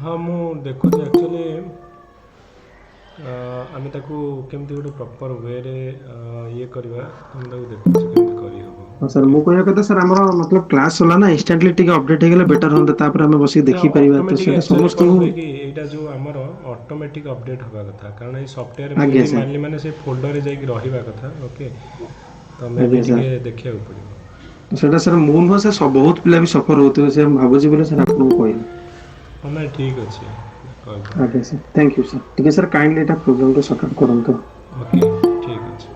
हाँ ମୁଁ ଦେଖୁଛି ଆକ୍ଚୁଆଲି ଆମେ ତାକୁ କେମିତି ଗୋଟେ ପ୍ରପର୍ ୱେରେ ଇଏ କରିବା ତ ମୁଁ ତାକୁ ଦେଖୁଛି କେମିତି କରିହେବ ହଁ ସାର୍ ଓକେ। ମୁଁ କହିବା କଥା ସାର୍ ଆମର ମତଲବ କ୍ଲାସ୍ ସରିଲା ନା ଇନଷ୍ଟାଣ୍ଟଲି ଟିକେ ଅପଡେଟ୍ ହେଇଗଲେ ବେଟର୍ ହୁଅନ୍ତା ତାପରେ ଆମେ ବସିକି ନା ଦେଖିପାରିବା ତ ଅଟୋମେଟିକ୍ ସେଇଟା ଆକ୍ଚୁଆଲି କ'ଣ ସମସ୍ତଙ୍କୁ। ହୁଏ କି ଏଇଟା ଯେଉଁ ଆମର ଅଟୋମେଟିକ୍ ଅପଡ଼େଟ୍ ହେବା କଥା କାରଣ ଏଇ ସଫ୍ଟୱେର୍ ମୁଁ ଆଜ୍ଞା ଯଦି ସାର୍। ମାରିଲି ମାନେ ସେ ଫୋଲ୍ଡରରେ ଯାଇକି ରହିବା କଥା ଓକେ। ତ ମେ ବି ଆଜ୍ଞା ସାର୍। ଟିକେ ଦେଖିବାକୁ ପଡ଼ିବ। ତ ସେଇଟା ସାର୍ ମୁଁ ନୁହଁ ସାର୍ ବହୁତ ପିଲା ବି ସଫର ହଉଥିବେ ସେ ମୁଁ ଭାବୁଛି ବୋଲି ସାର୍ ଆପଣଙ୍କୁ କହିଲି। ହଁ ନାଇଁ ଠିକ୍ ଅଛି କହିଦେବ। ଆଜ୍ଞା ସାର୍ ଥ୍ୟାଙ୍କ ୟୁ ସାର୍ ଟିକେ ସାର୍ କାଇଣ୍ଡଲି ଏଇଟା ପ୍ରୋବ୍ଲେମଟା ସର୍ଟ ଆଉଟ୍ କରନ୍ତୁ। ଓକେ ଠିକ୍ ଅଛି।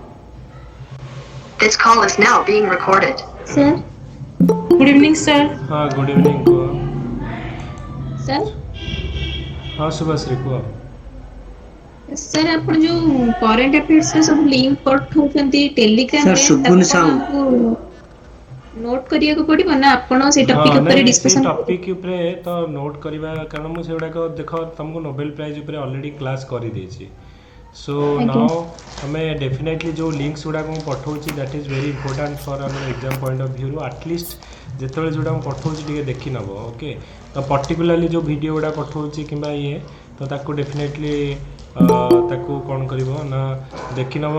This call is now being recorded. Sir, good evening, sir. ହଁ ଗୁଡ଼୍ ଇଭିନିଂ କୁହ। Sir, ହଁ ଶୁଭଶ୍ରୀ କୁହ। ସାର୍ ଆପଣ ଯୋଉ କରେଣ୍ଟ ଆଫେୟାର୍ସ ରେ ସବୁ ଲିଙ୍କ ପଠଉଛନ୍ତି ଟେଲିଗ୍ରାମ ସାର୍ ରେ ଶୁଭୁନି ତାକୁ କଣ ସାଉଣ୍ଡ। ଆମକୁ ନୋଟ କରିବାକୁ ପଡିବ ନା ଆପଣ ସେଇ ହଁ ଟପିକ ନାଇଁ ଉପରେ ନାଇଁ ସେଇ ଡିସକସନ କରିବେ? ଟପିକ୍ ଉପରେ ତ ନୋଟ୍ କରିବା କାରଣ ମୁଁ ସେଗୁଡ଼ାକ ଦେଖ ତୁମକୁ ନୋବେଲ ପ୍ରାଇଜ୍ ଉପରେ ଅଲରେଡ଼ି କ୍ଲାସ୍ କରିଦେଇଛି। ସୋ ଆଜ୍ଞା ନାଓ ଆମେ ଡେଫିନେଟଲି ଯେଉଁ ଲିଙ୍କ୍ସ ଗୁଡ଼ାକ ମୁଁ ପଠାଉଛି that is very important for ଆମର ଏକ୍ଜାମ୍ ପଏଣ୍ଟ ଅଫ୍ ଭ୍ୟୁରୁ ଆଟଲିଷ୍ଟ ଯେତେବେଳେ ଯେଉଁଟା ମୁଁ ପଠାଉଛି ଟିକେ ଦେଖିନେବ ଓକେ। ତ ପର୍ଟିକୁଲାରଲି ଯେଉଁ ଭିଡ଼ିଓ ଗୁଡ଼ା ପଠାଉଛି କିମ୍ବା ଇଏ ତ ତାକୁ ଡେଫିନେଟଲି ତାକୁ କ'ଣ କରିବ ନା ଦେଖିନେବ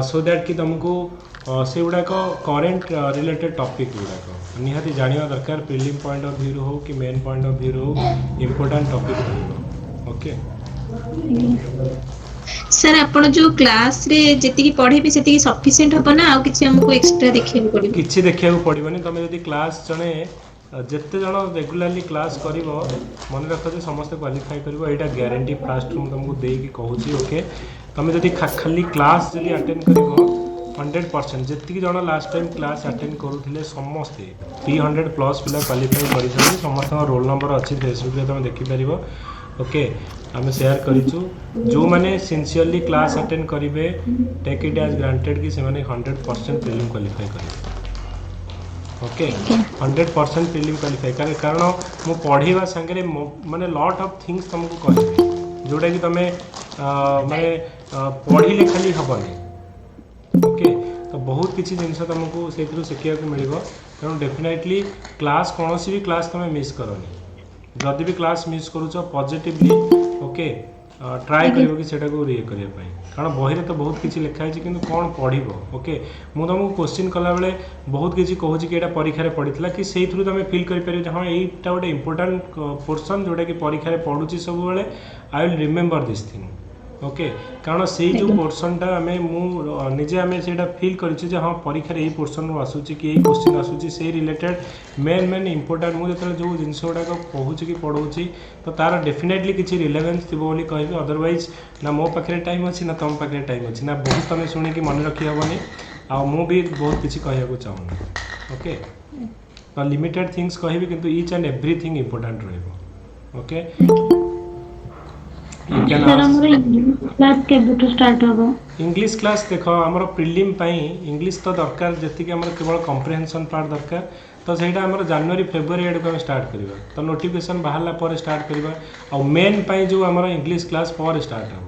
ସୋ ଦ୍ୟାଟ୍ କି ତୁମକୁ ସେଗୁଡ଼ାକ କରେଣ୍ଟ ରିଲେଟେଡ୍ ଟପିକ୍ ଗୁଡ଼ାକ ନିହାତି ଜାଣିବା ଦରକାର ପ୍ରିଲିମ୍ ପଏଣ୍ଟ ଅଫ୍ ଭ୍ୟୁରୁ ହେଉ କି ମେନ୍ ପଏଣ୍ଟ ଅଫ୍ ଭ୍ୟୁରୁ ହେଉ ଇମ୍ପୋର୍ଟାଣ୍ଟ ଟପିକ୍ ରହିବ ଓକେ। ସାର୍ ଆପଣ ଯୋଉ କ୍ଲାସ ରେ ଯେତିକି ପଢେଇବେ ସେତିକି ସଫିସିଏଣ୍ଟ ହବ ନା ଆଉ କିଛି ଆମକୁ ଏକ୍ସଟ୍ରା ଦେଖିବାକୁ ପଡିବ? କିଛି ଦେଖିବାକୁ ପଡ଼ିବନି ତୁମେ ଯଦି କ୍ଲାସ୍ ଜଣେ ଯେତେ ଜଣ ରେଗୁଲାରଲି କ୍ଲାସ୍ କରିବ ମନେ ରଖ ଯେ ସମସ୍ତେ କ୍ୱାଲିଫାଇ କରିବ ଏଇଟା ଗ୍ୟାରେଣ୍ଟି ଫାଷ୍ଟରୁ ମୁଁ ତୁମକୁ ଦେଇକି କହୁଛି ଓକେ। ତୁମେ ଯଦି ଖାଲି କ୍ଲାସ୍ ଯଦି ଆଟେଣ୍ଡ କରିବ 100% ଯେତିକି ଜଣ ଲାଷ୍ଟ ଟାଇମ୍ କ୍ଲାସ୍ ଆଟେଣ୍ଡ କରୁଥିଲେ ସମସ୍ତେ 300+ ପିଲା କ୍ୱାଲିଫାଇ କରିଛନ୍ତି ସମସ୍ତଙ୍କ ରୋଲ୍ ନମ୍ବର ଅଛି ଫେସବୁକ୍ରେ ତୁମେ ଦେଖିପାରିବ ଓକେ। ଆମେ ସେୟାର କରିଛୁ ଯେଉଁମାନେ ସିନ୍ସିୟରଲି କ୍ଲାସ୍ ଆଟେଣ୍ଡ କରିବେ ଟେକ୍ ଇଟ୍ ଆଜ୍ ଗ୍ରାଣ୍ଟେଡ୍ କି ସେମାନେ 100% ପ୍ରିଲିମ୍ କ୍ୱାଲିଫାଇ କରିବେ ଓକେ। 100% ପ୍ରିଲିମ୍ କ୍ୱାଲିଫାଇ କାରଣ ମୁଁ ପଢ଼େଇବା ସାଙ୍ଗରେ ମାନେ ଲଟ୍ ଅଫ୍ ଥିଙ୍ଗସ୍ ତୁମକୁ କହିବି ଯେଉଁଟାକି ତୁମେ ମାନେ ପଢ଼ିଲେ ଖାଲି ହେବନି ଓକେ। ତ ବହୁତ କିଛି ଜିନିଷ ତୁମକୁ ସେଇଥିରୁ ଶିଖିବାକୁ ମିଳିବ ତେଣୁ ଡେଫିନେଟଲି କ୍ଲାସ୍ କୌଣସି ବି କ୍ଲାସ୍ ତୁମେ ମିସ୍ କରନି। ଯଦି ବି କ୍ଲାସ୍ ମିସ୍ କରୁଛ ପଜିଟିଭଲି ଓକେ ଟ୍ରାଏ ଆଜ୍ଞା କରିବ କି ସେଇଟାକୁ ଇଏ କରିବା ପାଇଁ କାରଣ ବହିରେ ତ ବହୁତ କିଛି ଲେଖା ହେଇଛି କିନ୍ତୁ କ'ଣ ପଢ଼ିବ ଓକେ। ମୁଁ ତୁମକୁ କୋଶ୍ଚିନ୍ କଲାବେଳେ ବହୁତ କିଛି କହୁଛି କି ଏଇଟା ପରୀକ୍ଷାରେ ପଡ଼ିଥିଲା କି ସେଇଥିରୁ ତୁମେ ଫିଲ୍ କରିପାରିବ ଯେ ହଁ ଏଇଟା ଗୋଟେ ଇମ୍ପୋର୍ଟାଣ୍ଟ ପୋର୍ସନ୍ ଯେଉଁଟାକି ପରୀକ୍ଷାରେ ପଡ଼ୁଛି ସବୁବେଳେ I will remember this thing okay. କାରଣ ସେଇ ଯେଉଁ ଆଜ୍ଞା ପୋର୍ସନ୍ଟା ମୁଁ ନିଜେ ଆମେ ସେଇଟା ଫିଲ୍ କରିଛୁ ଯେ ହଁ ପରୀକ୍ଷାରେ ଏଇ ପୋର୍ସନ୍ରୁ ଆସୁଛି କି ଏଇ କୋଶ୍ଚିନ୍ ଆସୁଛି ସେଇ ରିଲେଟେଡ୍ ମେନ୍ ଇମ୍ପୋର୍ଟାଣ୍ଟ ମୁଁ ଯେତେବେଳେ ଯେଉଁ ଜିନିଷ ଗୁଡ଼ାକ କହୁଛି କି ପଢ଼ଉଛି ତ ତା'ର ଡେଫିନେଟଲି କିଛି ରିଲେଭେନ୍ସ ଥିବ ବୋଲି କହିବି ଅଦରୱାଇଜ୍ ନା ମୋ ପାଖରେ ଟାଇମ୍ ଅଛି ନା ତୁମ ପାଖରେ ଟାଇମ୍ ଅଛି ନା ବହୁତ ତୁମେ ଶୁଣିକି ମନେ ରଖି ହେବନି ଆଉ ମୁଁ ବି ବହୁତ କିଛି କହିବାକୁ ଚାହୁଁନି ଓକେ। ତ ଲିମିଟେଡ୍ ଥିଙ୍ଗସ୍ କହିବି କିନ୍ତୁ ଇଚ୍ ଆଣ୍ଡ ଏଭ୍ରିଥିଙ୍ଗ ଇମ୍ପୋର୍ଟାଣ୍ଟ ରହିବ okay. You can sir ask ଆମର ଇଂଲିଶ କ୍ଲାସ୍ କେବେଠୁ ଷ୍ଟାର୍ଟ ହବ? ଇଂଲିଶ କ୍ଲାସ୍ ଦେଖ ଆମର ପ୍ରିଲିମ୍ ପାଇଁ ଇଂଲିଶ ତ ଦରକାର ଯେତିକି ଆମର କେବଳ କମ୍ପ୍ରିହେନ୍ସନ୍ ପାର୍ଟ ଦରକାର ତ ସେଇଟା ଆମର ଜାନୁଆରୀ ଫେବୃଆରୀ ଆଡ଼କୁ ଆମେ ଷ୍ଟାର୍ଟ କରିବା ତ ନୋଟିଫିକେସନ୍ ବାହାରିଲା ପରେ ଷ୍ଟାର୍ଟ କରିବା ଆଉ ମେନ୍ ପାଇଁ ଯେଉଁ ଆମର ଇଂଲିଶ କ୍ଲାସ୍ ପରେ ଷ୍ଟାର୍ଟ ହେବ।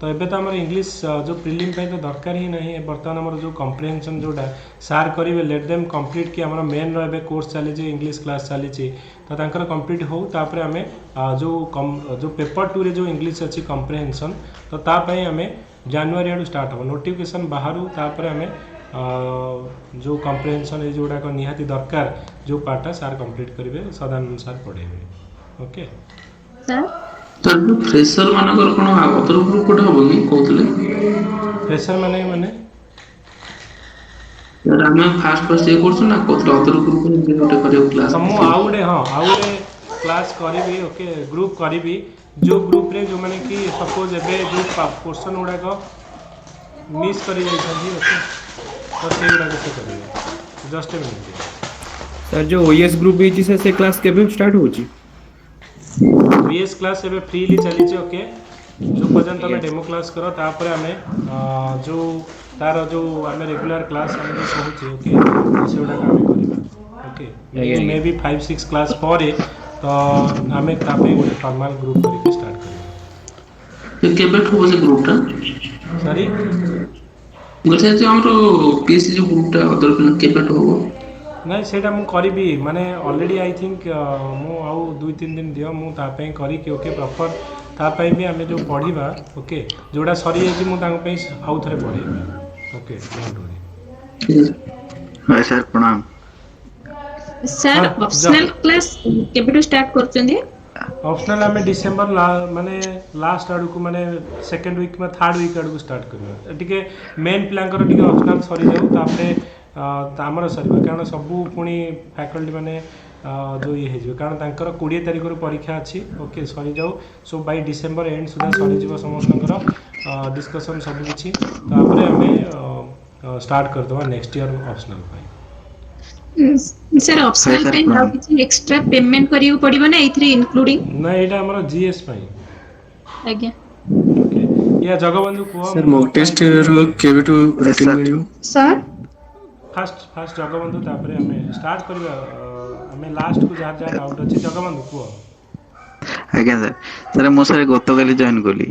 ତ ଏବେ ତ ଆମର ଇଂଲିଶ ଯେଉଁ ପ୍ରିଲିମ୍ ପାଇଁ ତ ଦରକାର ହିଁ ନାହିଁ ବର୍ତ୍ତମାନ ଆମର ଯେଉଁ କମ୍ପ୍ରିହେନ୍ସନ୍ ଯେଉଁଟା ସାର୍ କରିବେ ଲେଟ୍ ଦେମ୍ କମ୍ପ୍ଲିଟ୍ କି ଆମର ମେନ୍ର ଏବେ କୋର୍ସ ଚାଲିଛି ଇଂଲିଶ କ୍ଲାସ୍ ଚାଲିଛି ତ ତାଙ୍କର କମ୍ପ୍ଲିଟ୍ ହେଉ ତାପରେ ଆମେ ଯେଉଁ ପେପର୍ 2ରେ ଯେଉଁ ଇଂଲିଶ ଅଛି କମ୍ପ୍ରିହେନ୍ସନ୍ ତ ତା ପାଇଁ ଆମେ ଜାନୁଆରୀ ଆଡ଼ୁ ଷ୍ଟାର୍ଟ ହେବ ନୋଟିଫିକେସନ୍ ବାହାରୁ ତାପରେ ଆମେ ଯେଉଁ କମ୍ପ୍ରିହେନ୍ସନ୍ ଏଇ ଯେଉଁଗୁଡ଼ାକ ନିହାତି ଦରକାର ଯେଉଁ ପାର୍ଟଟା ସାର୍ କମ୍ପ୍ଲିଟ୍ କରିବେ ସଦାନନ୍ଦ ସାର୍ ପଢ଼େଇବେ ଓକେ। ସାର୍ ତାର ଯୋଉ ଫ୍ରେସର ମାନଙ୍କର କଣ ଅଦର ଗ୍ରୁପ ଗୋଟେ ହବ କି କହୁଥିଲେ? ଫ୍ରେସର ମାନେ ସାର୍ ଆମେ ଫାଷ୍ଟ ଇଏ କରୁଛୁ ନା କହୁଥିଲେ ଅଦର ଗ୍ରୁପ ଗୋଟେ କରିବାକୁ କ୍ଲାସ୍ ହଁ ମୁଁ ଆସିବ। ଆଉ ଗୋଟେ କ୍ଲାସ୍ କରିବି ଓକେ ଗ୍ରୁପ୍ କରିବି ଯେଉଁ ଗ୍ରୁପ୍ରେ ଯେଉଁମାନେ କି ସପୋଜ୍ ଏବେ ଯେଉଁ ପୋର୍ସନ୍ ଗୁଡ଼ାକ ମିସ୍ କରିଯାଇଛନ୍ତି ଓକେ ତ ସେଇଗୁଡ଼ାକ ସେ କରିବେ ଜଷ୍ଟ ଏ ମିନିଟ୍। ସାର୍ ଯୋଉ ଓଏସ୍ ଗ୍ରୁପ ହେଇଛି ସାର୍ ସେ କ୍ଲାସ୍ କେବେ ଷ୍ଟାର୍ଟ ହେଉଛି? VS କ୍ଲାସ୍ ଏବେ ଫ୍ରିଲି ଚାଲିଛି ଓକେ। ଯେଉଁ ପର୍ଯ୍ୟନ୍ତ ଆମେ ଆଜ୍ଞା ଡେମୋ କ୍ଲାସ୍ କର ତାପରେ ଆମେ ଯେଉଁ ତାର ଯେଉଁ ଆମେ ରେଗୁଲାର କ୍ଲାସ୍ ଆମେ ଯେଉଁ କହୁଛେ ଓକେ ତ ସେଗୁଡ଼ାକ ଆମେ କରିବା ଓକେ। ଆଜ୍ଞା ମେ ଆଜ୍ଞା ବି 5-6 କ୍ଲାସ୍ ପରେ ତ ଆମେ ତା ପାଇଁ ଗୋଟେ ଫର୍ମାଲ୍ ଗ୍ରୁପ୍ କରିକି ଷ୍ଟାର୍ଟ କରିବା। କେବେଠୁ ହବ ସେ ଗ୍ରୁପ ଟା? ସରି ଆମର ପିଏସସି ଯୋଉ ଗ୍ରୁପ ଟା ଅଦର କେବେଠୁ ହବ? ନାଇଁ ସେଇଟା ମୁଁ କରିବି ମାନେ ଅଲରେଡ଼ି ଆଇ ଥିଙ୍କ ମୁଁ ଆଉ 2-3 ଦିନ ଦିଅ ମୁଁ ତା ପାଇଁ କରିକି ଓକେ ପ୍ରପର୍ ତା ପାଇଁ ବି ଆମେ ଯେଉଁ ପଢ଼ିବା ଓକେ ଯେଉଁଟା ସରିଯାଇଛି ମୁଁ ତାଙ୍କ ପାଇଁ ଆଉ ଥରେ ପଢ଼େଇବି okay don't worry. Hi sir प्रणाम। ସାର୍ ହଁ ଅପସନାଲ କ୍ଲାସ୍ କେବେଠୁ ଷ୍ଟାର୍ଟ କରୁଛନ୍ତି? ଅପସନାଲ୍ ଆମେ ଡିସେମ୍ବର ମାନେ ଲାଷ୍ଟ ଆଡ଼କୁ ମାନେ ସେକେଣ୍ଡ ୱିକ୍ ବା ଥାର୍ଡ଼ ୱିକ୍ ଆଡ଼କୁ ଷ୍ଟାର୍ଟ କରିବା ଟିକେ ମେନ୍ ପିଲାଙ୍କର ଟିକେ ଅପସନାଲ୍ ସରିଯାଉ ତାପରେ ଆମର ସରିବ କାରଣ ସବୁ ପୁଣି ଫ୍ୟାକଲ୍ଟି ମାନେ ଯେଉଁ ଇଏ ହେଇଯିବ କାରଣ ତାଙ୍କର 20 ତାରିଖରୁ ପରୀକ୍ଷା ଅଛି ଓକେ ସରିଯାଉ ସୋ ବାଇ ଡିସେମ୍ବର ଏଣ୍ଡ ସୁଦ୍ଧା ସରିଯିବ ସମସ୍ତଙ୍କର ଡିସ୍କସନ୍ ସବୁକିଛି ତାପରେ ଆମେ ଷ୍ଟାର୍ଟ କରିଦେବା ନେକ୍ସଟ ଇୟର ଅପସନାଲ୍ ପାଇଁ। ସାର୍ ଅପସନାଲ ପାଇଁ ଆଉ କିଛି ଏକ୍ସଟ୍ରା ପେମେଣ୍ଟ କରିବାକୁ ପଡ଼ିବ ନା ଏଇଥିରେ ଇନକ୍ଲୁଡିଂ? ନା ଏଇଟା ଆମର ଜିଏସ୍ ପାଇଁ ଆଜ୍ଞା ଓକେ ୟା ଜଗବନ୍ଧୁ କୁହ ସାର୍ ମୁଁ ମକ୍ କଥା ଟେଷ୍ଟ ହେଇଥିଲି ର କେବେଠୁ ରୁଟିନ୍ ମିଳିବ? ସାର୍ ଫାଷ୍ଟ ଜଗବନ୍ଧୁ ତାପରେ ଆମେ ଷ୍ଟାର୍ଟ କରିବା ଆମେ ଲାଷ୍ଟକୁ ଯାହା ଯାହା ଡାଉଟ୍ ଅଛି ଜଗବନ୍ଧୁ କୁହ। ଆଜ୍ଞା ସାର୍ ସାର୍ ମୁଁ ସାର୍ ଗତକାଲି ଜଏନ୍ କଲି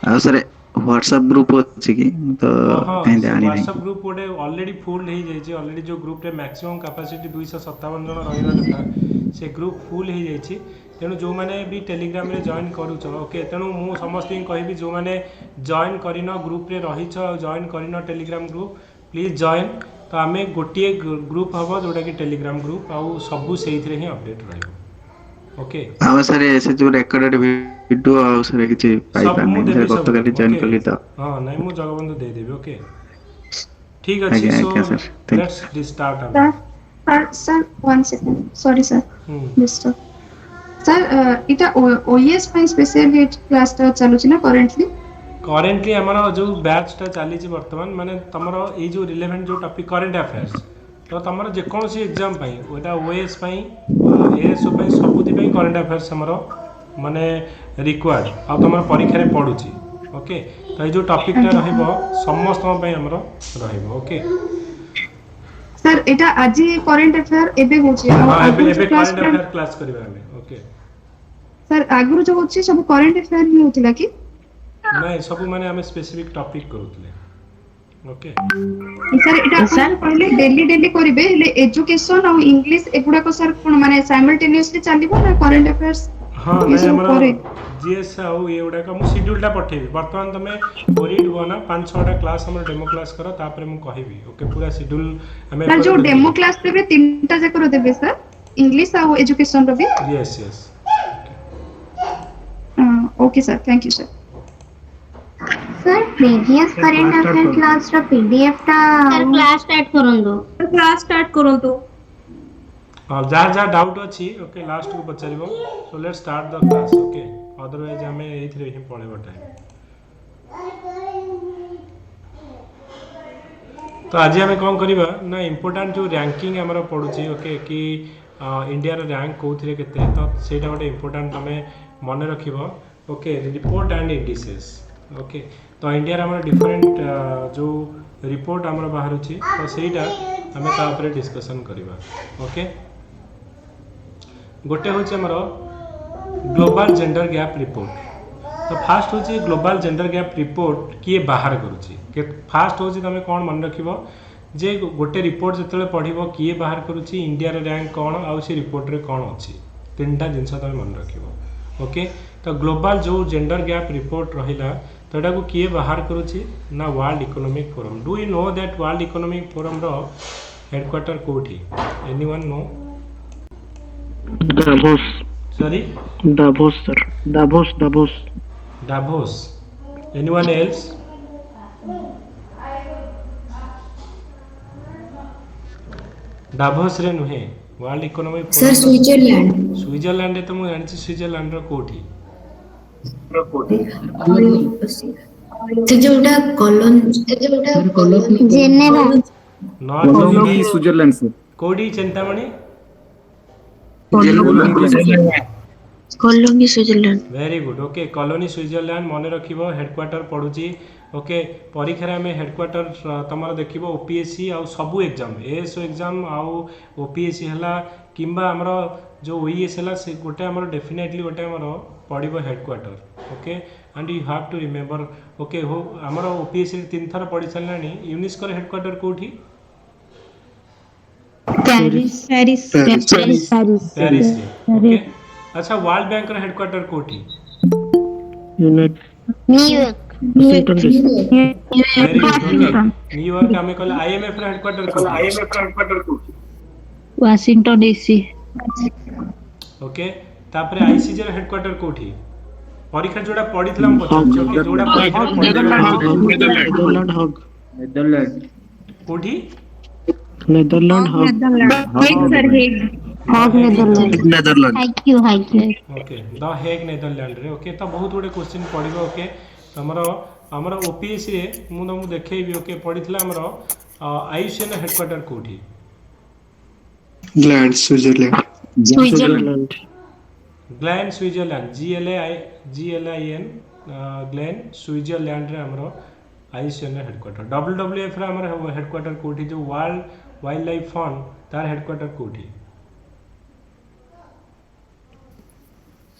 ଆଉ ସାର୍ ହ୍ୱାଟ୍ସଆପ୍ ଗ୍ରୁପ୍ ଅଛି କି ମୁଁ ତ ହଁ କାହିଁ ସେ ଜାଣି ନାହିଁ। ହ୍ୱାଟ୍ସଆପ୍ ଗ୍ରୁପ୍ ଗୋଟେ ଅଲରେଡ଼ି ଫୁଲ୍ ହେଇଯାଇଛି ଅଲରେଡ଼ି ଯେଉଁ ଗ୍ରୁପ୍ରେ ମ୍ୟାକ୍ସିମମ୍ କାପାସିଟି 257 ଜଣ ରହିବା କଥା ସେ ଗ୍ରୁପ୍ ଫୁଲ୍ ହେଇଯାଇଛି ତେଣୁ ଯେଉଁମାନେ ବି ଟେଲିଗ୍ରାମରେ ଜଏନ୍ କରୁଛ ଓକେ ତେଣୁ ମୁଁ ସମସ୍ତଙ୍କୁ କହିବି ଯେଉଁମାନେ ଜଏନ୍ କରିନ ଗ୍ରୁପ୍ରେ ରହିଛ ଆଉ ଜଏନ୍ କରିନ ଟେଲିଗ୍ରାମ ଗ୍ରୁପ୍ ପ୍ଲିଜ୍ ଜଏନ୍ ତ ଆମେ ଗୋଟିଏ ଗ୍ରୁପ୍ ହେବ ଯେଉଁଟାକି ଟେଲିଗ୍ରାମ ଗ୍ରୁପ୍ ଆଉ ସବୁ ସେଇଥିରେ ହିଁ ଅପଡ଼େଟ୍ ରହିବ ଓକେ। ଆଉ ସାର୍ ସେ ଯୋଉ ରେକର୍ଡେଡ୍ ଭିଡ଼ିଓ ଆଉ ସାର୍ କିଛି ସବୁ ମୁଁ ପାଇପାରିନି ଦେବି ସାର୍ ସବୁ ଗତକାଲି ଜଏନ୍ ଓକେ କଲି ତ। ହଁ ନାଇଁ ମୁଁ ଜଗବନ୍ଧୁ ଦେଇଦେବି ଓକେ ଠିକ୍ ଅଛି ଆଜ୍ଞା ସୋ ଆଜ୍ଞା ସାର୍ ଥ୍ୟାଙ୍କ ଲେଟ୍ସ ଷ୍ଟାର୍ଟ ଆମେ Sir, one second. Sorry, sir. Mr. Sir, এটা OES ପାଇଁ ସ୍ପେଶିଆଲି କ୍ଲାସଟା ଚାଲୁଛି ନା କରେଣ୍ଟଲି? କରେଣ୍ଟଲି ଆମର ଯେଉଁ ବ୍ୟାଚ୍ଟା ଚାଲିଛି ବର୍ତ୍ତମାନ ମାନେ ତୁମର ଏଇ ଯେଉଁ ରିଲେଭେଣ୍ଟ ଯେଉଁ ଟପିକ୍ କରେଣ୍ଟ ଆଫେୟାର୍ସ ତ ତୁମର ଯେକୌଣସି ଏକ୍ଜାମ୍ ପାଇଁ ଏଇଟା ଓଏସ୍ ପାଇଁ ଏଏସ୍ଓ ପାଇଁ ସବୁଥିପାଇଁ କରେଣ୍ଟ ଆଫେୟାର୍ସ ଆମର ମାନେ ରିକ୍ୱାର୍ଡ଼ ଆଉ ତୁମର ପରୀକ୍ଷାରେ ପଡ଼ୁଛି ଓକେ ତ ଏଇ ଯେଉଁ ଟପିକ୍ଟା ରହିବ ସମସ୍ତଙ୍କ ପାଇଁ ଆମର ରହିବ ଓକେ। ସାର୍ ଏଇଟା ଆଜି କରେଣ୍ଟ ଆଫେୟାର ଏବେ ହଉଛି ଆଉ ହଁ ଆଗରୁ ଏବେ ଯୋଉ କରେଣ୍ଟ କ୍ଲାସ ଆଫେୟାର କ୍ଲାସ୍ କରିବା ଆମେ ଓକେ। ସାର୍ ଆଗରୁ ଯୋଉ ହଉଛି ସବୁ କରେଣ୍ଟ ଆଫେୟାର ହିଁ ହଉଥିଲା କି? ନାଇଁ ସବୁ ମାନେ ଆମେ ସ୍ପେସିଫିକ୍ ଟପିକ୍ କରୁଥିଲେ ଓକେ। ସାର୍ ଏଇଟା ଆପଣ କହିଲେ ଡେଲି କରିବେ ହେଲେ ଏଜୁକେସନ ଆଉ ଇଂଲିଶ ଏଗୁଡାକ ସାର୍ କଣ ମାନେ ସାଇମଲ୍ଟେନିୟସଲି ଚାଲିବ ନା କରେଣ୍ଟ ଆଫେୟାର୍ସ ହଁ ନାଇଁ ଏସବୁ ଆମର ପରେ? ଜିଏସ୍ ଆଉ ଏଗୁଡ଼ାକ ମୁଁ ସିଡ୍ୟୁଲ୍ଟା ପଠେଇବି ବର୍ତ୍ତମାନ ତୁମେ ଓରିଏଣ୍ଟ ହୁଅ ନା 5-6ଟା କ୍ଲାସ୍ ଆମର ଡେମୋ କ୍ଲାସ୍ କର ତାପରେ ମୁଁ କହିବି ଓକେ ପୁରା ସିଡ୍ୟୁଲ୍ ଆମେ ସାର୍ ଯୋଉ ଡେମୋ କ୍ଲାସ ଦେବେ ତିନିଟା ଯାକର ଦେବେ ସାର୍ ଇଂଲିଶ ଆଉ ଏଜୁକେସନ ର ବି? Yes yes okay sir thank you sir. Sir previous current affair class ର PDF ଟା सर क्लास स्टार्ट କରନ୍ତୁ। କ୍ଲାସ୍ ଷ୍ଟାର୍ଟ କରନ୍ତୁ। ହଁ ଯାହା ଡାଉଟ୍ ଅଛି ଓକେ ଲାଷ୍ଟକୁ ପଚାରିବ so let start the class okay otherwise ଆମେ ଏଇଥିରେ ହିଁ ପଳେଇବା ଟାଇମ୍। ତ ଆଜି ଆମେ କ'ଣ କରିବା ନା ଇମ୍ପୋର୍ଟାଣ୍ଟ ଯେଉଁ ର୍ୟାଙ୍କିଙ୍ଗ ଆମର ପଡ଼ୁଛି ଓକେ କି ଇଣ୍ଡିଆର ର୍ୟାଙ୍କ କେଉଁଥିରେ କେତେ ତ ସେଇଟା ଗୋଟେ ଇମ୍ପୋର୍ଟାଣ୍ଟ ତୁମେ ମନେ ରଖିବ ଓକେ ରିପୋର୍ଟ ଆଣ୍ଡ ଇଣ୍ଡିସେସ୍ ଓକେ ତ ଇଣ୍ଡିଆର ଆମର ଡିଫରେଣ୍ଟ ଯେଉଁ ରିପୋର୍ଟ ଆମର ବାହାରୁଛି ତ ସେଇଟା ଆମେ ତା ଉପରେ ଡିସ୍କସନ୍ କରିବା ଓକେ। ଗୋଟେ ହେଉଛି ଆମର ଗ୍ଲୋବାଲ ଜେଣ୍ଡର ଗ୍ୟାପ୍ ରିପୋର୍ଟ ତ ଫାଷ୍ଟ ହେଉଛି ଗ୍ଲୋବାଲ ଜେଣ୍ଡର ଗ୍ୟାପ୍ ରିପୋର୍ଟ କିଏ ବାହାର କରୁଛି ଫାଷ୍ଟ ହେଉଛି ତୁମେ କ'ଣ ମନେ ରଖିବ ଯେ ଗୋଟେ ରିପୋର୍ଟ ଯେତେବେଳେ ପଢ଼ିବ କିଏ ବାହାର କରୁଛି ଇଣ୍ଡିଆର ର୍ୟାଙ୍କ କ'ଣ ଆଉ ସେ ରିପୋର୍ଟରେ କ'ଣ ଅଛି ତିନିଟା ଜିନିଷ ତୁମେ ମନେ ରଖିବ ଓକେ। ତ ଗ୍ଲୋବାଲ ଯେଉଁ ଜେଣ୍ଡର ଗ୍ୟାପ୍ ରିପୋର୍ଟ ରହିଲା ତ ଏଟାକୁ କିଏ ବାହାର କରୁଛି ନା world economic forum. Do you know that world economic ଫୋରମ୍ର ହେଡ଼କ୍ୱାର୍ଟର କେଉଁଠି anyone know? Davos. Sorry? Davos, sir. Davos. Davos. Anyone else? Davos रे नुहे world economic forum sir Switzerland तो मुझे जानी स्विट्जरलैंड रो कोठी से जोटा जेनेवा नॉट कोलोनी स्विट्जरलैंड से कोडी Chintamani colony Switzerland very good okay colony Switzerland मन रखिबो हेडक्वार्टर पडुची ओके परीक्षा रे हमें हेडक्वार्टर तमर देखिबो ओपीएससी आ सबु एग्जाम एएसओ एग्जाम आ ओपीएससी हला किंबा हमर जो ओईएस हला से गोटे हमर डेफिनेटली गोटे हमर पडिबो headquarter okay and you have to remember okay हो हमर ओपीएससी रे तीन थर पडी चललानी यूनिस्को रे हेडक्वार्टर कोठी Paris. पेरिस रे ओके अच्छा वर्ल्ड बैंक रा हेडक्वार्टर कोठी New York. Washington DC. Very good okay New York आमे कहले आईएमएफ रा हेडक्वार्टर कोठी Washington DC. ओके तापरे आईसीजे रा हेडक्वार्टर कोठी परीक्षा जोड़ा पढ़िथिला हम पछन ओके जोड़ा नेदरलैंड हग. कोठी Netherland Hague. Netherland. Okay the Hague Netherland रे ओके तो बहुत गुडे क्वेश्चन पड़िबो ओके हमर ओपीएससी रे मु तुमको देखैबी ओके पढ़िथिला हमर आईयूसीएन हेडक्वार्टर कोठी Gland Switzerland. Gland Switzerland GLAIN Gland Switzerland रे हमर आईयूसीएन हेडक्वार्टर WWF रे हमर हेडक्वार्टर कोठी जो वर्ल्ड वाइल्ड लाइफ फंड तार हेडक्वार्टर कोठी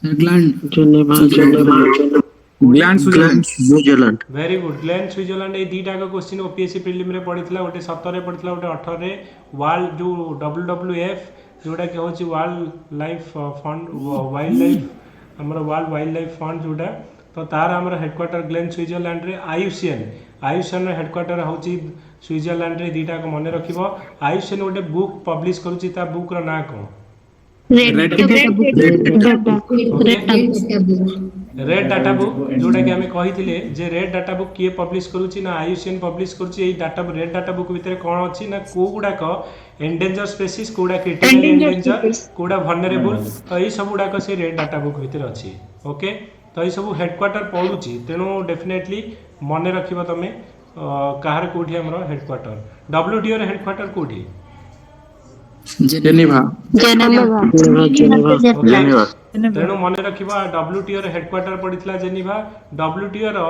Geneva. Switzerland. Very good Gland Switzerland ये दीटा का क्वेश्चन ओपीएससी प्रीलिम रे पड़ितला गोटे 17 रे पड़ितला गोटे 18 रे वर्ल्ड जो WWF जोटा कि होची world life fund wild life हमर वर्ल्ड वाइल्ड लाइफ फंड जोटा तो तार हमर हेडक्वार्टर ग्लेन स्विट्जरलैंड रे आईयूसीएन रे हेडक्वार्टर होची स्विट्जरलैंड रे दीटा को मने रखिबो आईयूसीएन गोटे बुक पब्लिश करूची ता बुक रो ना को रेड डाटा बुक जोटा कि आमे कहिथिले जे रेड डाटा बुक किए पब्लिश करूची ना आईयूसीएन पब्लिश करूची एई डाटा रेड डाटा बुक भितर कोन अछि ना को गुडा को एंडेंजर स्पीशीज कोडा क्रिटिकल एंडेंजर कोडा वल्नरेबल तो एई सब गुडा को से रेड डाटा बुक भितर अछि ओके तो एई सब हेडक्वार्टर पडुची तेनु डेफिनेटली मने रखिबो तमे कहार कोठी हमरो हेडक्वार्टर WTO रे हेडक्वार्टर कोठी जेनेवा. तेणु मन रखा WTO रे हेडक्वार्टर पड़ता जेनेवा WTO रो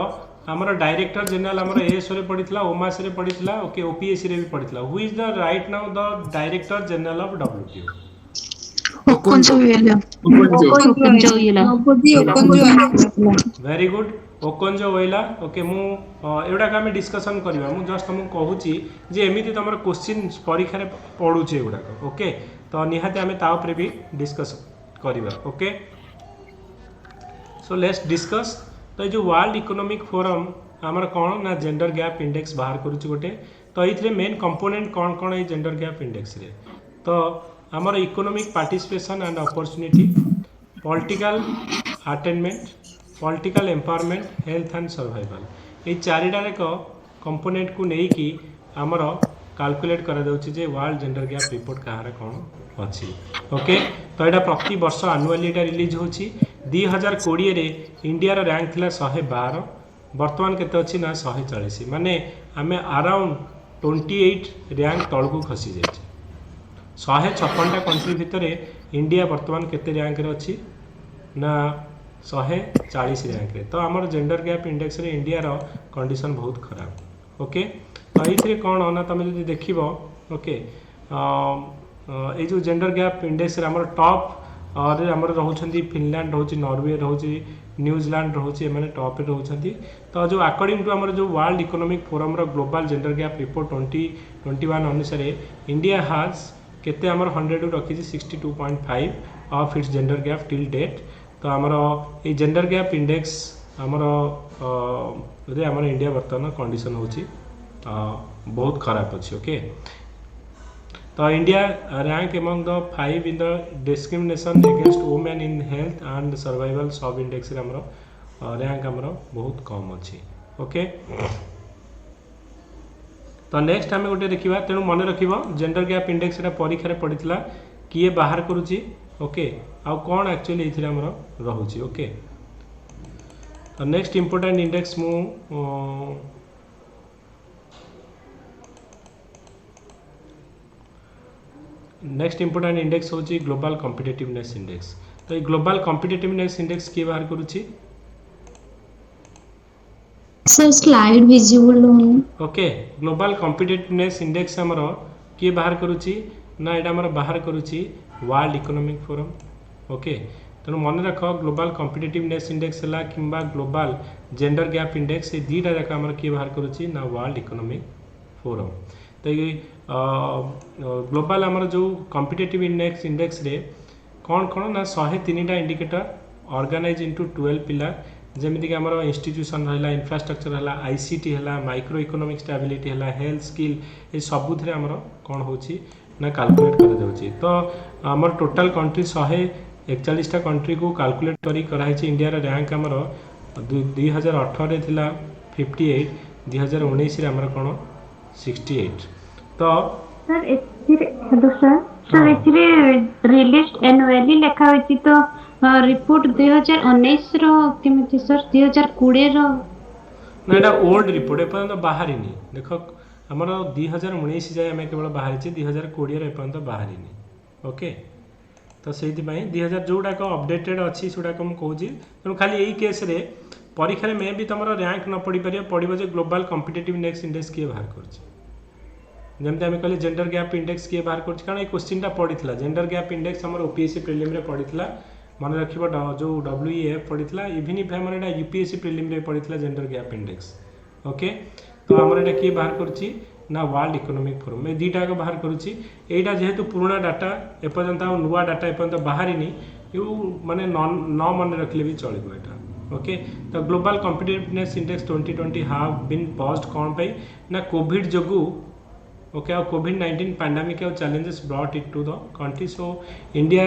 हमर डायरेक्टर जनरल हमर एएसओ रे पड़ता ओमास रे पड़ता ओके ओपीएससी रे भी पड़ता who is the right now the director general of WTO very good Okonjo ओइला ओके मु एडा का में डिस्कशन करबा मु जस्ट तुमको कहूची जे एमिति तमर क्वेश्चन परीक्षा रे पढुचे एडा ओके तो निहाते हमें ता ऊपर भी डिस्कस करबा ओके सो लेट्स डिस्कस तो जो वर्ल्ड इकोनॉमिक फोरम हमर कोन ना जेंडर गैप इंडेक्स बाहर करूची गोटे तो एथरे main component cone cone a gender gap index रे तो हमर economic participation and opportunity political attainment political empowerment health and survival ये चारिटार एक कंपोनेंट को नहीं कि आमर कैलकुलेट करा जाउची जे वर्ल्ड जेंडर गैप रिपोर्ट कहार कौन अच्छी ओके तो यहाँ प्रति वर्ष आनुआली रिलीज होची 2020 रे इंडिया रो रैंक थिला 112 वर्तमान केते अछि ना 140 माने आमे अराउंड 28 रैंक तळकु खसी जाइछे 156टा कंट्री भितरे इंडिया वर्तमान केते रैंक रे अछि ना 140 रैंक रे तो आमर जेंडर गैप इंडेक्स रे इंडिया रो कंडीशन बहुत खराब ओके तो ये कौन ना तुम जो देखो ओके ये जो जेंडर गैप इंडेक्स रे आमर टॉप और आमर रहउछंती फिनलैंड रहउछि नॉर्वे रहउछि न्यूजीलैंड रहउछि एमाने टॉप रे रहउछंती तो जो अकॉर्डिंग टू आमर जो वर्ल्ड इकोनॉमिक फोरम रो ग्लोबल जेंडर गैप रिपोर्ट 2021 अनुसार इंडिया हैज केते आमर 100 रु रखी 62.5 of its gender gap till date तो आमर ये जेंडर गैप इंडेक्स आमर रे आमर इंडिया वर्तमान कंडीशन होछि बहुत खराब अच्छी ओके तो India rank among the 5 in the discrimination against women in health and survival सब इंडेक्स रे हमरो रैंक हमरो बहुत कम अच्छी ओके तो नेक्स्ट हमें गोटे देखिबा तेनु मन रखिबो जेंडर गैप इंडेक्स रे परीक्षा रे पड़ितला किए बाहर करूची ओके आ कोन एक्चुअली इथिरे हमरो रहूची ओके तो नेक्स्ट इंपोर्टेंट इंडेक्स मु नेक्स्ट इंपोर्टेंट इंडेक्स होची ग्लोबल कॉम्पिटिटिवनेस इंडेक्स तो ये ग्लोबल कॉम्पिटिटिवनेस इंडेक्स किए बाहर करूची सर स्लाइड विजिबल होनी ओके ग्लोबल कॉम्पिटिटिवनेस इंडेक्स हमरो किए बाहर करूची ना एटा हमरो बाहर करूची वर्ल्ड इकोनॉमिक फोरम ओके तेणु मन रख ग्लोबल कॉम्पिटिटिवनेस इंडेक्स हला किंबा ग्लोबल जेंडर गैप इंडेक्स ये दीटा जाक हमरो किए बाहर करूची ना वर्ल्ड इकोनॉमिक फोरम तो ये ग्लोबल आमर जो कॉम्पिटिटिव इंडेक्स रे कौन कौन ना 103टा इंडिकेटर ऑर्गेनाइज इनटू 12 पिलर जमीक आम इंस्टीट्यूशन है इंफ्रास्ट्रक्चर है आईसीटी है माइक्रो इकोनॉमिक स्टेबिलिटी है हेल्थ स्किल ये सबुथ आमर कौन हो ना कैलकुलेट कर तो आमर टोटल कंट्री 141टा कंट्री को कैलकुलेट कराई इंडिया रैंक आमर 2018 थिला 58 2019 आमर कौन 68 तो sir hello sir actually release annually लिखा होती तो रिपोर्ट 2019 रो केमिति सर 2020 रो ना एटा ओल्ड रिपोर्ट एपर्यंत बाहरी नहीं देख आमर 2019 जाए आम केवल बाहरी 2020 एपर्यंत बाहरी नहीं ओके तो से 2000 जोड़ाक अपडेटेड अच्छी सेटाक मुझे कहूँ तेणु खाली यही केस रे परीक्षा में भी तुम रैंक न पढ़ी पार पड़ो जो ग्लोबल कॉम्पिटिटिव इंडेक्स किए बाहर कर जमी आम कहले जेंडर गैप इंडेक्स किए बाहर कर कारण ये क्वेश्चन पड़ी जेंडर गैप इंडेक्स आम ओपीएससी प्रिलिम पड़ी मन रख जो WEF पड़ी इवन इफ आम यूपीएससी प्रिलिम पड़ी जेंडर गैप इंडेक्स ओके तो आम यहाँ किए बाहर कर ना वर्ल्ड इकोनॉमिक फोरम ये दुईटा बाहर करुच्ची यहाँ जेहेतु पुराना डाटा एपर्यंत नुआ डाटा एपर्यंत बाहरी यू माने न मन रखले भी चलो यहाँ ओके तो global competitiveness index 2020 have been paused कौन पाई ना कोविड जोगु ओके और कोविड-19 पैंडेमिक और challenges brought it to the country so India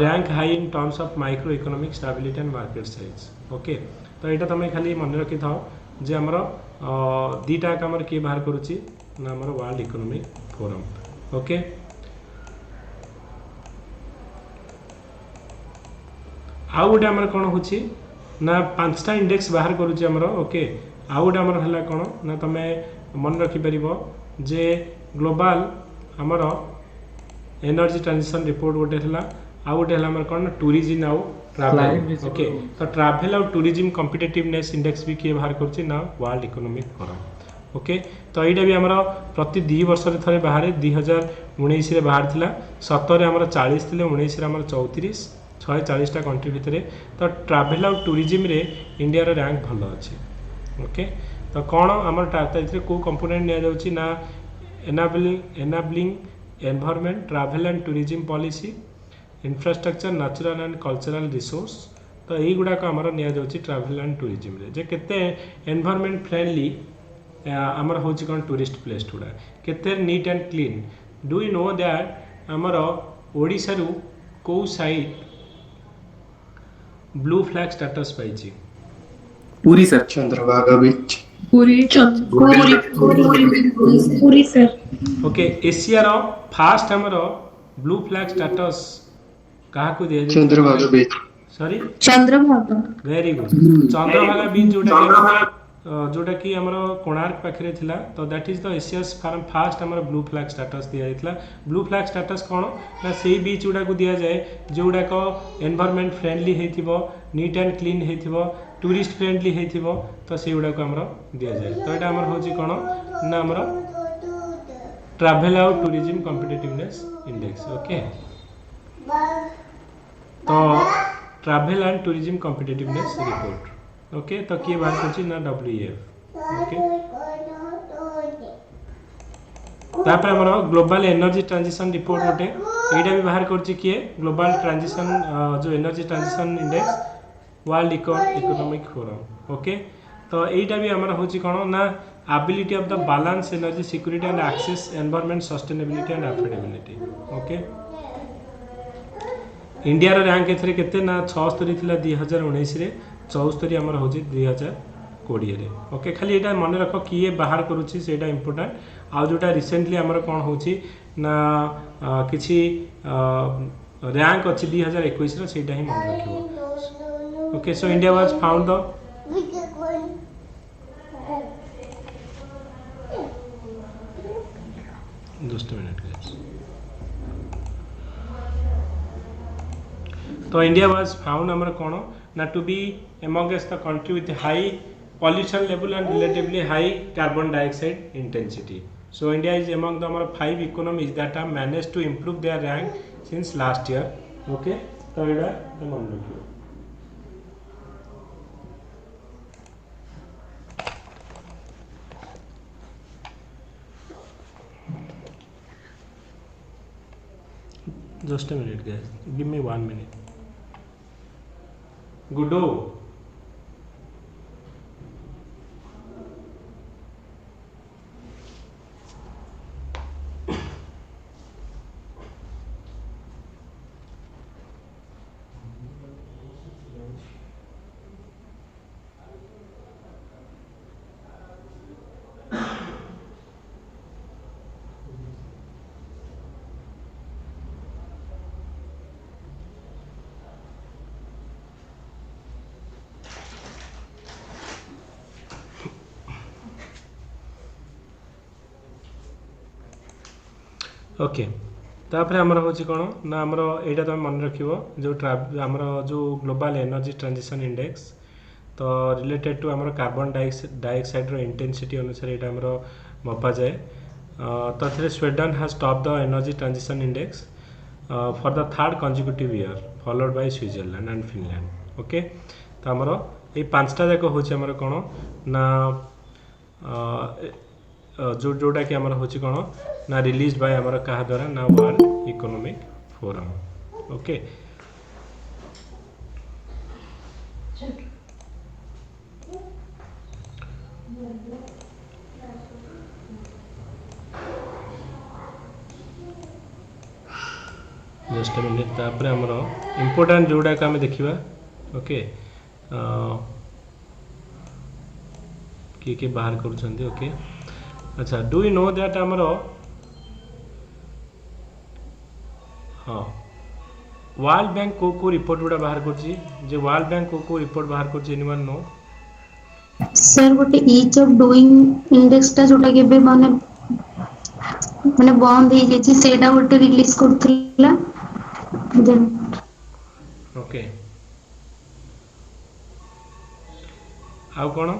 rank high in terms of micro economic stability and market size okay तो यहाँ तुम खाली मन रखी था जे आमर दीटा आमर किए बाहर करुच्ची ना आमर वर्ल्ड इकोनॉमिक फोरम ओके आउ गोटे आमर कौन हो ना 5टा इंडेक्स बाहर करुच्ची आमर ओके आउ गोटे आमर है कौन ना तुम मन रखिपर जे ग्लोबल आमर एनर्जी ट्रांजिशन रिपोर्ट गोटे है आउ गोटे है कौन टूरिज्म आउ ट्रैवल ओके तो ट्रैवल और टूरिज्म कॉम्पिटिटिवनेस इंडेक्स भी किए बाहर कर ना वर्ल्ड इकोनॉमिक फोरम ओके तो यहाँ भी आमर प्रति 2 वर्ष थे बाहर 2019 बाहर थिला 17 आमर 40 थे 19 आमर 34 140टा कंट्री भितर तो ट्रैवल और टूरिज्म रे इंडिया रैंक भल अच्छे ओके तो कौन आम को कंपोनेंट नि जाउछि ना enabling environment travel and tourism policy infrastructure natural and cultural resource तो यही गुड़ाक आमर नि जाउछि ट्रैवल एंड टूरिज्म रे जे केते एनवायरनमेंट फ्रेंडली आमर होछि कोन टूरिस्ट प्लेस गुड़ा केते neat and clean do you know that आमर ओडिसा रु को साइड ब्लू फ्लैग स्टेटस पाइछि Puri sir Chandrabhaga beach Puri sir okay Asia रो फास्ट हमर ब्लू फ्लैग स्टेटस कहा को दिया Chandrabhaga beach sorry Chandrabhaga very good Chandrabhaga beach जोटा कि हमर कोणार्क पाखरे थिला तो that is the Asia's first हमर ब्लू फ्लैग स्टेटस दिया जाइतला ब्लू फ्लैग स्टेटस कोन ना सेही बीच गुडा को दिया जाए जोडा को एनवायरनमेंट फ्रेंडली हेथिबो नीट एंड क्लीन हेथिबो टूरिस्ट फ्रेंडली हेथिबो तो से गुडा को हमर दिया जाए तो एटा हमर होची कोन ना हमर ट्रैवल और टूरिज्म कॉम्पिटिटिवनेस इंडेक्स ओके तो travel and tourism competitiveness report okay तो किए बाहर करछि ना WEF ओके तापर हमर ग्लोबल एनर्जी ट्रांजिशन रिपोर्ट गोटे एटा भी बाहर करछि किए ग्लोबल ट्रांजिशन जो energy transition index world economic forum okay तो एटा भी हमर होछि कोन ना ability of the balance energy security and access environment sustainability and affordability okay India रो रैंक एथरे केते ना 76 थिला 2019 रे 74 हमर होछि 2020 रे ओके खाली एटा मन रख किए बाहर करूछि सेटा इंपोर्टेंट आ जोटा रिसेंटली हमर कोन होछि ना किछि रैंक अछि 2021 रो सेटा ही मन रखिबो okay so India was found the just a minute guys तो इंडिया वाज फाउंड हमर कोन ना to be amongst the country with high pollution level and relatively high carbon dioxide intensity so India is among the 5 economies that have managed to improve their rank since last year okay तो एटा मन रखियो Just a minute, guys. Give me 1 minute. Gudu. Okay तापर आमर हूँ कौन ना आमर यहाँ तुम मन रख जो आमर जो ग्लोबल एनर्जी ट्रांजिशन इंडेक्स तो रिलेटेड टू आमर कार्बन डाइऑक्साइड इंटेंसिटी अनुसार यहाँ आमर मपा जाए तो Sweden has top the energy transition index for the third consecutive year followed by Switzerland and Finland okay तो आमर ये पांचटा जाक हूँ आमर कौन ना जोटा कि आमर हूँ कौन ना रिलीज बाय आमर क्या द्वारा ना world economic forum okay just minute तापर आमर इम्पोर्टेंट जोटा कि आम देखा ओके किए बाहर कर ओके अच्छा डू यू नो दैट आमर हाँ वर्ल्ड बैंक को रिपोर्ट गुड़ा बाहर कर वर्ल्ड बैंक को रिपोर्ट बाहर कर एनीवन नो सर गोटे इज ऑफ डूइंग इंडेक्स टा जोटा के बे माने माने बंद हे जे सेटा गोटे रिलीज करथला देन ओके आउ कोन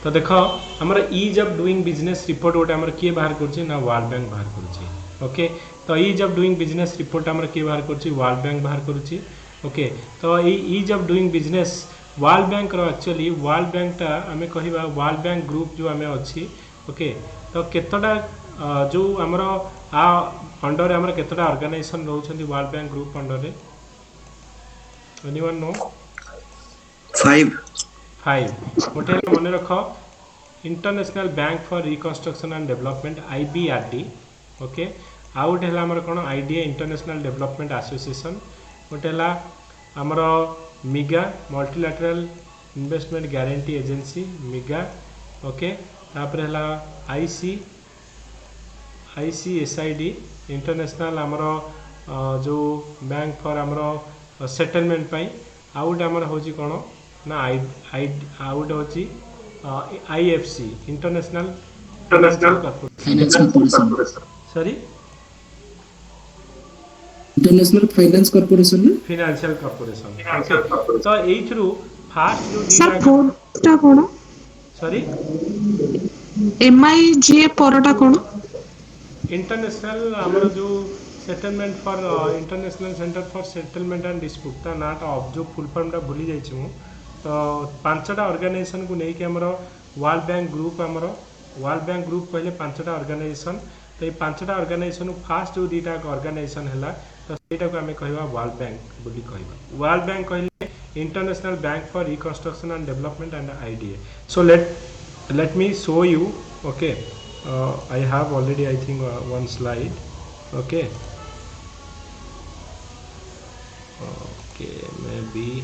तो देख आमर is of doing business report गोटे आमर किए बाहर कर ना वर्ल्ड बैंक बाहर कर ओके तो is of doing business report आमर किए बाहर कर वर्ल्ड बैंक बाहर कर ओके तो is of doing business world bank actually world bank टा आम कह वर्ल्ड बैंक ग्रुप जो आम अच्छी ओके तो केतटा जो आमर आ अंडर आमर केतटा ऑर्गेनाइजेशन रोचंदी वर्ल्ड बैंक ग्रुप अंडर रे एनीवन नो 5 गोटे मन रख international bank for reconstruction and development IBRD okay आउ गोटे आमर कौन आईडीए इंटरनेशनल डेवलपमेंट एसोसिएशन गोटे आमर MIGA multilateral investment guarantee agency MIGA okay तापर है ICSID इंटरनेशनल आमर जो बैंक फॉर आमर सेटलमेंट पाई आउ गोटे आमर हूँ कौन ना आउ गोटे हूँ IFC international finance corporation sorry international finance corporation ना फाइनेंशियल कॉर्पोरेशन ओके तो एथरू फास्ट जो सर फोरटा कोन सॉरी MIGA परटा कोन इंटरनेशनल आमर जो settlement for international centre for settlement and dispute ता नाटा ऑफ जो फुल फॉर्म टा भूली जाइए मु तो पांचटा ऑर्गेनाइजेशन को लेकिन आमर वर्ल्ड बैंक ग्रुप आमर वर्ल्ड बैंक ग्रुप कहले पांचटा ऑर्गेनाइजेशन तो ये पांचटा ऑर्गेनाइजेशन फास्ट जो दीटा ऑर्गेनाइजेशन है तो सेटा को आम कहवा वर्ल्ड बैंक बोली कहवा वर्ल्ड बैंक कहले international bank for reconstruction and development and IDA so let me show you okay I have already I think one slide okay maybe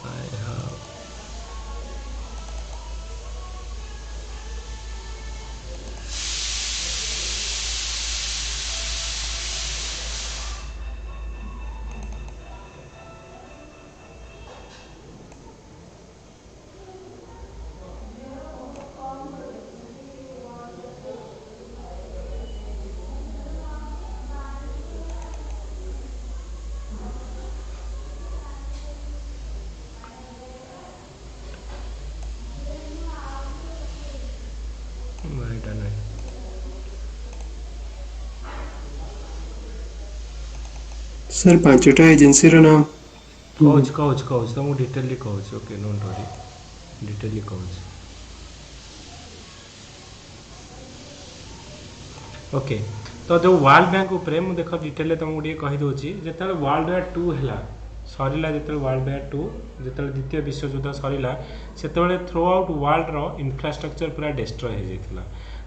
I have sir पांचटा एजेंसी रो नाम कहूँ तुमको detailly कहूँ okay don't worry detailly कहूँ okay तो जो world bank उपरे मु देख डिटेल तुमको टे कहीदे जो वर्ल्ड वार 2 है सरला जो वर्ल्ड वार 2 जो द्वितीय विश्वयुद्ध सरला से थ्रू आउट वर्ल्ड रो इंफ्रास्ट्रक्चर पूरा डिस्ट्रॉय हो जाता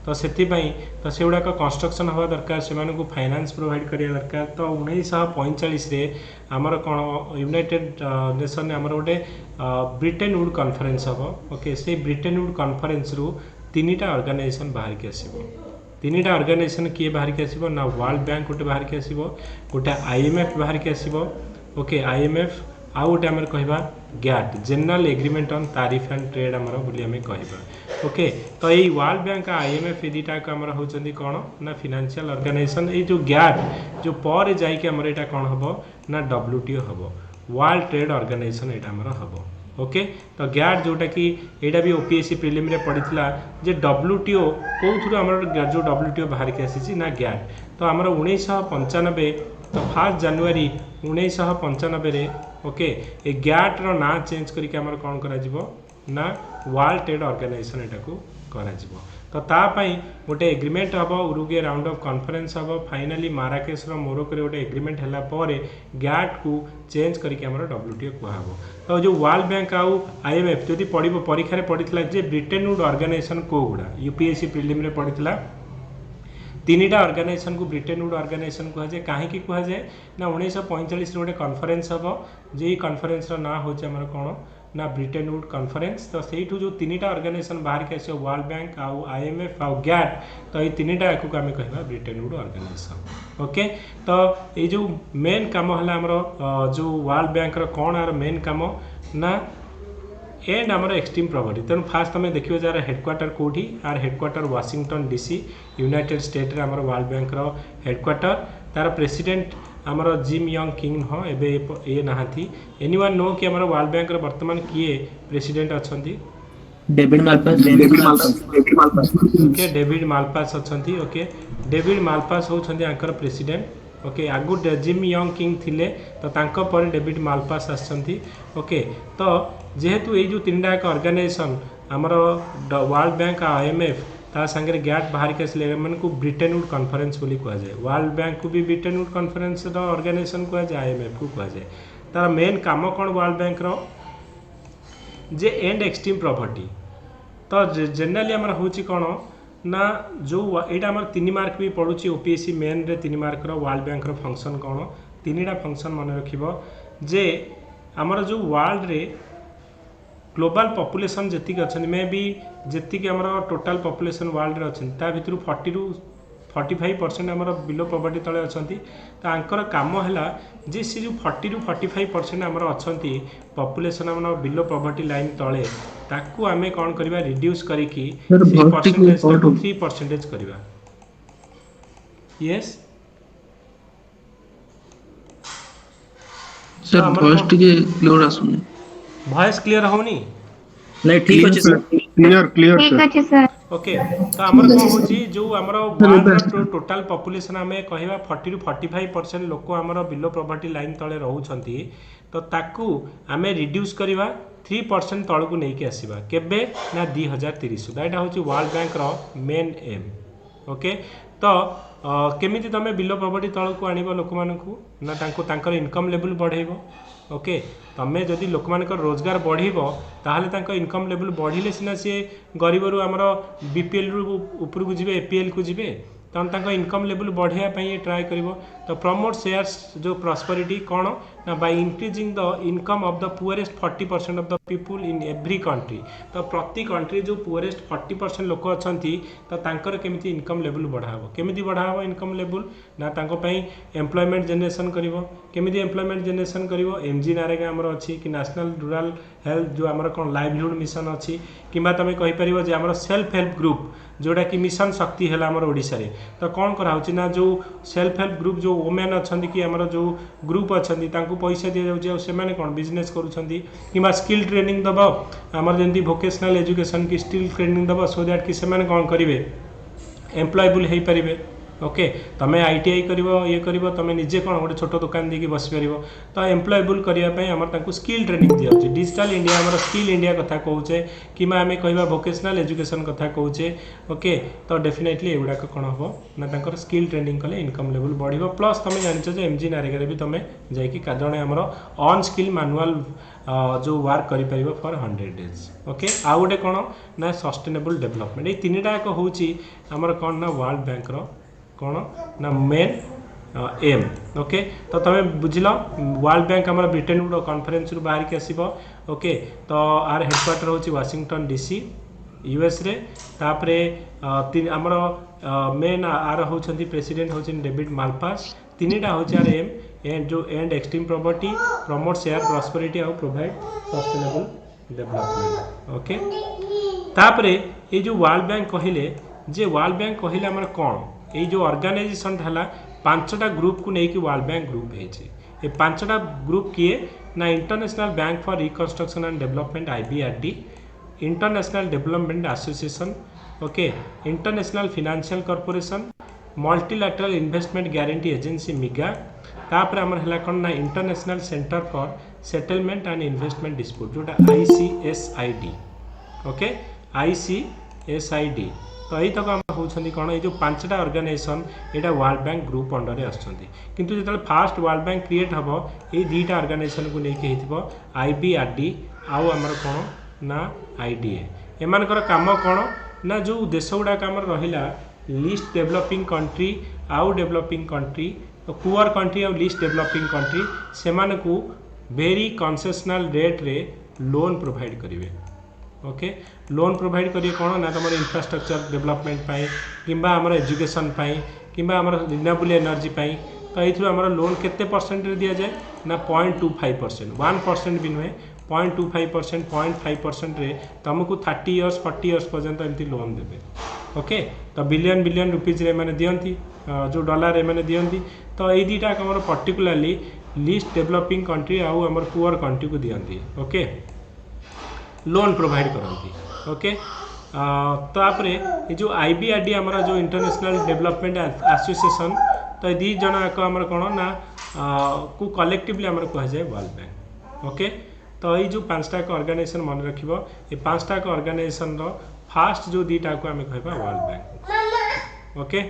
तो से से गुड़ाक कंस्ट्रक्शन हवा दरकार से फाइनेंस प्रोवाइड करिया दरकार तो 1945 रे आमर कौन यूनाइटेड नेशन आमर गोटे ब्रिटेन वुड कॉन्फ्रेंस हम ओके से ब्रिटेन वुड कॉन्फ्रेंस रु 3टा ऑर्गेनाइजेशन बाहर के आसीबो 3टा ऑर्गेनाइजेशन किए बाहर के आसीबो ना वर्ल्ड बैंक गोटे बाहर के आसीबो गोटे आईएमएफ बाहर के आसीबो ओके आईएमएफ आउ गोटे आमर कहबा GATT general agreement on tariff and trade आमर बोली आमे कहबा ओके तो यही वर्ल्ड बैंक आईएमएफ एटा को आमर होचंदी कोन ना फाइनेंशियल ऑर्गेनाइजेशन ए जो गैट जो पर जाई के आमर एटा कोन हबो ना डब्ल्यूटीओ हबो वर्ल्ड ट्रेड ऑर्गेनाइजेशन एटा आमर हबो ओके तो गैट जोटा कि एटा भी ओपीएससी प्रीलिम रे पड़ीथिला जे डब्ल्यूटीओ कोथुर हमर जो डब्ल्यूटीओ बाहर के आसी ना गैट तो हमर 1995 तो 1 जनवरी 1995 रे ओके ए गैट रो ना चेंज करके हमर कोन करा जिवो ना वर्ल्ड ट्रेड ऑर्गेनाइजेशन एटा को करा जिवो तो ता पई गोटे एग्रीमेंट हम उरुगे राउंड ऑफ कॉन्फ्रेंस हम फाइनली माराकेश मोरोको रे गोटे एग्रीमेंट हैला परे गैट को चेंज करके हमर डब्ल्यूटीओ कहबो तो जो वर्ल्ड बैंक आउ आईएमएफ जदि पड़िबो परीक्षा रे पड़ितला जे ब्रिटेन वुड ऑर्गेनाइजेशन को गुडा यूपीएससी प्रीलिम रे पड़ितला 3टा ऑर्गेनाइजेशन को ब्रिटेन वुड ऑर्गेनाइजेशन कह जाए कहीं कह जाए ना 1945 गोटे कॉन्फ्रेंस हम जे कॉन्फ्रेंस ना हो कौन ना ब्रिटेन वुड कॉन्फ्रेंस तो से जो 3टा ऑर्गेनाइजेशन बाहर के आस वर्ल्ड बैंक आउ आईएमएफ आउ गैट तो ये 3टा को आम कह ब्रिटेन वुड ऑर्गेनाइजेशन ओके तो ये जो मेन काम है जो वर्ल्ड बैंक कौन आर मेन काम ना एंड आमर एक्सट्रीम प्रॉपर्टी तेणु फास्ट तुम देखिए जार हेडक्वार्टर कौटी आर headquarter Washington DC united state रे आमर वर्ल्ड बैंक हेडक्वार्टर तार प्रेसिडेंट आमर जिम यंग किंग हाँ एबे ये नहांती एनीवन नो कि आमर वर्ल्ड बैंक वर्तमान किए प्रेसिडेंट अछंती David Malpass okay David Malpass अछंती ओके डेविड मालपास होछंती आंकर प्रेसिडेंट ओके आगु जिम यंग किंग थिले तो तांको पर डेविड मालपास आछंती ओके तो जेहेतु ये जो 3टा ऑर्गेनाइजेशन आमर वर्ल्ड बैंक आईएमएफ ता संगे गैट बाहर के आसले को ब्रिटेन वुड कॉन्फ्रेंस बोली कह जाए वर्ल्ड बैंक को भी ब्रिटेन वुड कॉन्फ्रेंस ऑर्गेनाइजेशन कह जाए आईएमएफ को कह जाए तार मेन काम कौन world bank J and extreme property तो जनरली आमर होची कौन ना जो यहाँ आमर 3 मार्क भी पड़ुची ओपीएससी मेन रे 3 मार्क वर्ल्ड बैंक फंक्शन कौन 3टा फंक्शन मन रखिबो जे आमर जो वर्ल्ड रे ग्लोबल पॉपुलेशन जी अच्छा मे भी जी आम टोटाल पॉपुलेशन वर्ल्ड रे अच्छा भितर 40 ରୁ 45% आमर बिलो पॉवर्टी तले अच्छा तो आंकर काम है जे सी जो 40 ରୁ 45% आमर अच्छा पॉपुलेशन आम बिलो पॉवर्टी लाइन तले ताकू आमे कौन करवा रिड्यूस करिकी 3% करवा यस सर वॉइस टिके क्लियर आसुनी वॉइस क्लियर होनी नहीं ठीक अछि सर क्लियर ठीक अछि सर ओके तो आमर कौन होची जो आमर वर्ल्ड टोटाल पॉपुलेशन आमे कहवा 40 ରୁ 45% लोक आमर बिलो पॉवर्टी लाइन तले रहउछंती तो ताकू आमे रिड्यूस करवा 3% तळकू नै के आसीबा केबे ना 2030 सुधा एटा होची वर्ल्ड बैंक रो मेन एम ओके तो केमिति तमे बिलो पॉवर्टी तळकू आनिबो लोक मानकू ना तांको तांकर इनकम लेवल बढ़ेबो ओके तमें जदि लोक मान रोजगार बढ़िबो ताहले तांको इनकम लेवल बढ़िले सिना सी गरीब रु आमर बीपीएल रु ऊपर को जिवे एपीएल को जिवे तहन तांको इनकम लेवल बढ़िया पई ट्राई करिवो तो प्रमोट शेयर्स जो प्रॉस्पेरिटी कौन ना by increasing the income of the poorest 40% of the people in every country तो प्रति कंट्री जो पुअरेस्ट 40% लोक अछंती तो तांकर केमिति इनकम लेवल बढ़ाबो केमिति बढ़ाबो इनकम लेवल ना तांको पई एम्प्लॉयमेंट जनरेशन करिवो केमिति एम्प्लॉयमेंट जनरेशन करिवो एमजी नारेगा हमर अछि कि नेशनल रूरल हेल्थ जो हमर कोन लाइवलीहुड मिशन अछि किबा तमे कहि परिवो जे हमर सेल्फ हेल्प ग्रुप जोड़ा कि मिशन शक्ति है आमर ओडिशा रे तो कौन कराउछि ना जो सेल्फ हेल्प ग्रुप जो वुमेन अछंती कि हमर जो ग्रुप अछंती तांको पैसा दिया जाउछि और सेमाने कोन बिजनेस करूछंती किबा स्किल ट्रेनिंग दबो हमर जेंती वोकेशनल एजुकेशन की स्किल ट्रेनिंग दबो सो दैट कि सेमाने कोन करिवे एम्प्लॉयबल हे परिबे ओके तमें आईटीआई करिवो ये करिवो तमें निजे कौन गोटे छोट दुकान देकी बस पारिबो तो एम्प्लॉयबल करने आमर तांको स्किल ट्रेनिंग दिया डिजिटल इंडिया आमर स्किल इंडिया कथा कहूचे कि आम कह वोकेशनल एजुकेशन कथा कहूचे ओके तो डेफिनेटली एगुड़ाक कौन हम ना तांकर स्किल ट्रेनिंग कले इनकम लेवल बढ़िबो प्लस तुम जानिछ जे एमजी नारेगा भी तुम जाइए जड़े आमर ऑन स्किल मैनुअल जो वर्क करिपरिबो फॉर 100 डेज ओके आउ गोटे कौन ना सस्टेनेबल डेवलपमेंट ये तीन टाक हूँ आमर कौन ना वर्ल्ड बैंक रो कौन ना मेन एम ओके तो तुम बुझल वर्ल्ड बैंक आम ब्रिटेन गुड कॉन्फ्रेंस रु बाहर की आसब ओके तो आर हेडक्वार्टर हूँ वाशिंगटन डीसी यूएस रे तापरे आमर मेन आर होती प्रेसिडेंट होती डेविड मालपास तीनटा हूँ आर एम एंड जो and extreme property promote share prosperity और प्रोवाइड सस्टेनेबल डेवलपमेंट ओके तापरे ये जो वर्ल्ड बैंक कहले जे वर्ल्ड बैंक कहले आमर कौन ये जो ऑर्गेनाइजेशन है 5टा ग्रुप को लेकिन वर्ल्ड बैंक ग्रुप है 5टा ग्रुप किए ना international bank for reconstruction and development IBRD international development association okay international financial corporation multilateral investment guarantee agency MIGA तापर आमर है कौन ना international centre for settlement and investment dispute जोटा ICSID ओके ICSID तो यही तक आम होती कौन ये जो 5टा ऑर्गेनाइजेशन यहाँ वर्ल्ड बैंक ग्रुप अंडर आसुँच जो फास्ट वर्ल्ड बैंक क्रिएट हम ये 2टा ऑर्गेनाइजेशन को लेकिन IBRD आउ आमर कौन ना IDA एमानकर काम कौन ना जो देश गुड़ाक आमर रहिला लिस्ट डेवलपिंग कंट्री आउ डेवलपिंग कंट्री पुअर कंट्री आउ लिस्ट डेवलपिंग कंट्री से वेरी कंसेशनल रेट रे लोन प्रोवाइड करेंगे ओके लोन प्रोवाइड करिए कौन ना तुम इंफ्रास्ट्रक्चर डेवलपमेंट पाई किंबा आमर एजुकेशन पाई किंबा आमर रिन्यूएबल एनर्जी पाई तो ये आमर लोन केते परसेंट रे दिया जाए ना 0.25% 1% भी नुहे 0.25% 0.5% रे तुमको 30 इयर्स 40 इयर्स पर्यंत एमती लोन देवे ओके तो बिलियन रुपीज रे माने दियंती जो डॉलर रे माने दियंती तो ये 2टा आमर पर्टिकुलरली लिस्ट डेवलपिंग कंट्री आउ आमर पुअर कंट्री को दियंती ओके लोन प्रोवाइड करती ओके तापरे ये जो IBRD आमर जो इंटरनेशनल डेवलपमेंट एसोसिएशन तो 2 जन एक आमर कौन ना को कलेक्टिवली आमर कह जाए वर्ल्ड बैंक ओके तो ये जो 5टा ऑर्गेनाइजेशन मन रखिबो ये 5टा ऑर्गेनाइजेशन रो फास्ट जो 2टा को आम कहबा वर्ल्ड बैंक ओके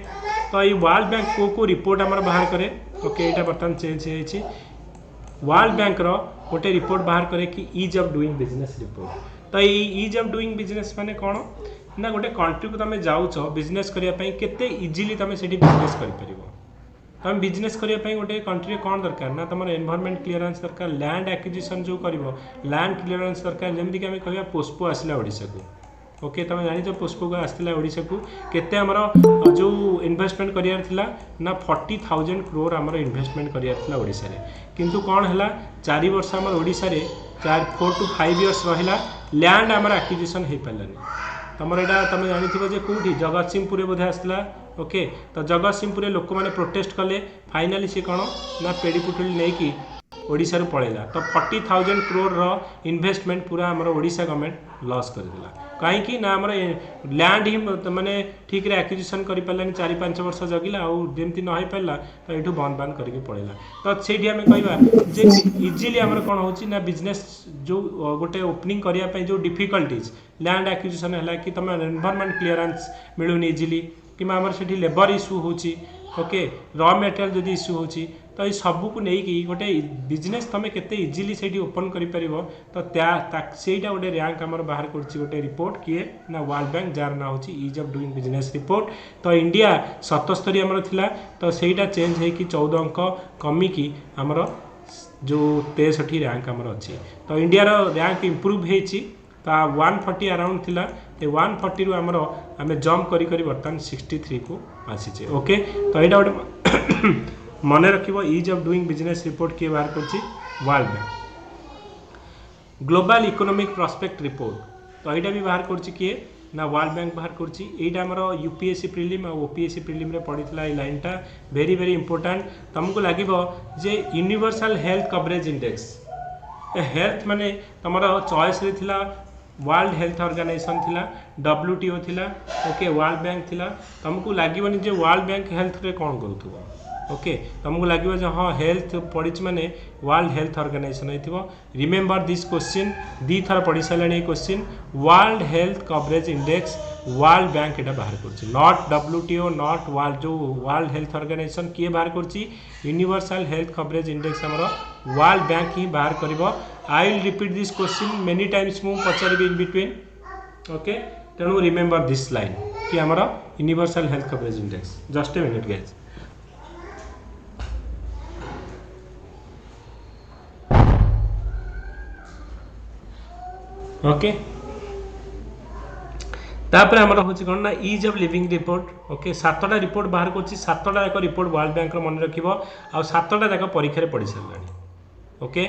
तो ये वर्ल्ड बैंक को रिपोर्ट आमर बाहर करे ओके यहाँ बर्तमान चेंज होती वर्ल्ड बैंक रो गोटे रिपोर्ट बाहर करे कि ease of doing business report तो ये ईज ऑफ डूइंग बिजनेस माने कौन ना गोटे कंट्री को तुम जाऊच बिजनेस करने केते इजिली तुम से बिजनेस कर तुम बिजनेस करने गोटे कंट्री कौन दरकार ना तुम एनवायरनमेंट क्लीयरेंस दरकार लैंड एक्विजिशन जो कर लैंड क्लीयरेंस दरकार जमीक आम कह पोस्पो आसला ओडिशा को ओके तुम जान पुष्पक आसला ओडिशा को केते आमर जो इन्वेस्टमेंट करियार थिला ना 40,000 करोड़ आमर इन्वेस्टमेंट करियार थिला ओडिशा रे किंतु कौन है 4 वर्ष आमर ओडिशा रे 4 to 5 इयर्स रहिला लैंड आमर एक्विजिशन हो पारानी तुम यहाँ तुम जानी जे कौटी जगतसिंहपुर बोधे आसला ओके तो जगतसिंहपुर लोक मैंने प्रोटेस्ट कले फाइनाली सी कौन ना पेड़ीपुटुली नहीं कि ओडिशा पड़ेगा तो 40,000 करोड़ रो इन्वेस्टमेंट पूरा आमर ओडिशा गवर्नमेंट लॉस करदेला कहीं ना आमर लैंड ही माने ठीक रे एक्विजिशन कर पारानी 4-5 वर्ष जगिला आउ जमती न हो पारा तो ये बंद करके पड़ेगा तो से आम कह इजिली आमर कौन हो ना बिजनेस जो गोटे ओपनिंग करने जो डिफिकल्टीज लैंड एक्विजिशन है कि तुम एनवायरनमेंट क्लीयरेंस मिलूनी इजिली कि आमर से लेबर इश्यू होची ओके रॉ मटेरियल जदि इश्यू होची तो ये सबू को लेकिन गोटे बिजनेस तुम केते इजिली से ओपन कर तो सेटा गोटे रैंक आमर बाहर कर गोटे रिपोर्ट किए ना वर्ल्ड बैंक जार ना हो ease of doing business report तो इंडिया 77 आमर थिला तो सेटा चेंज हो 14 अंक कमिकी आमर जो 63 रैंक आमर अच्छी तो इंडिया रैंक इम्प्रूव होती तो 140 अराउंड थिला 140 रु आमर आम जम्प करी बर्तमान 63 को आसीचे ओके तो यहाँ गोटे मन रखिबो ease of doing business report किए बाहर करछि world bank global economic prospect report तो यहाँ भी बाहर करछि किए ना वर्ल्ड बैंक बाहर करछि एटा हमर यूपीएससी प्रिलिम और ओपीएससी प्रिलिम रे पड़ितला ए लाइनटा वेरी वेरी इंपोर्टेंट तुमको लागिबो जे universal health coverage index health माने तमर चॉइस रे थिला वर्ल्ड हेल्थ ऑर्गेनाइजेशन थिला, WTO थिला, ओके वर्ल्ड बैंक थिला। तुमको लागबनी जे वर्ल्ड बैंक हेल्थ रे कोन करूथबो, ओके तुमको लगे जो हाँ हेल्थ पढ़ी माने वर्ल्ड हेल्थ ऑर्गेनाइजेशन होइथिबो। रिमेंबर दिस क्वेश्चन दी थर पढ़ी सारे question world health coverage index world bank एटा बाहर करछि, नॉट WTO नॉट वर्ल्ड जो वर्ल्ड हेल्थ ऑर्गेनाइजेशन किए बाहर करछि यूनिवर्सल हेल्थ कवरेज इंडेक्स हमर वर्ल्ड बैंक ही बाहर करिवो। I will repeat this question many times मु पचारिबि इन बिटवीन, ओके तेणु रिमेंबर दिस लाइन कि हमर universal health coverage index. Just ए मिनिट गाइस। ओके तापर आमर हूँ कौन ना ease of living report, okay 7टा रिपोर्ट बाहर कर 7टा जाक रिपोर्ट वर्ल्ड बैंक मन रख आ 7टा जाक परीक्षा पढ़ी सारा। ओके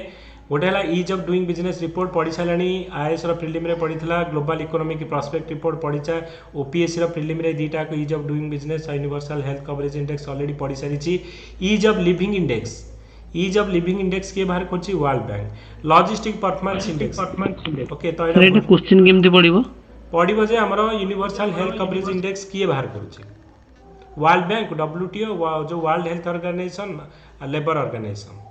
गोटे है ease of doing business report पढ़ी सारा, IAS प्रिलिम रे पढ़ी था, ग्लोबल इकोनॉमिक प्रोस्पेक्ट रिपोर्ट पढ़ीचा, OPSC प्रिलिम रे दीटा ease of doing business universal health coverage index already पढ़ी सारी। Ease of living index, ease of living index के बाहर करछि world bank. Logistic performance index, okay तो एटा क्वेश्चन केमती पड़िबो पढ़िबो जे हमरो यूनिवर्सल हेल्थ कवरेज इंडेक्स किए बाहर करूछि वर्ल्ड बैंक, WTO जो world health organisation, labour organisation.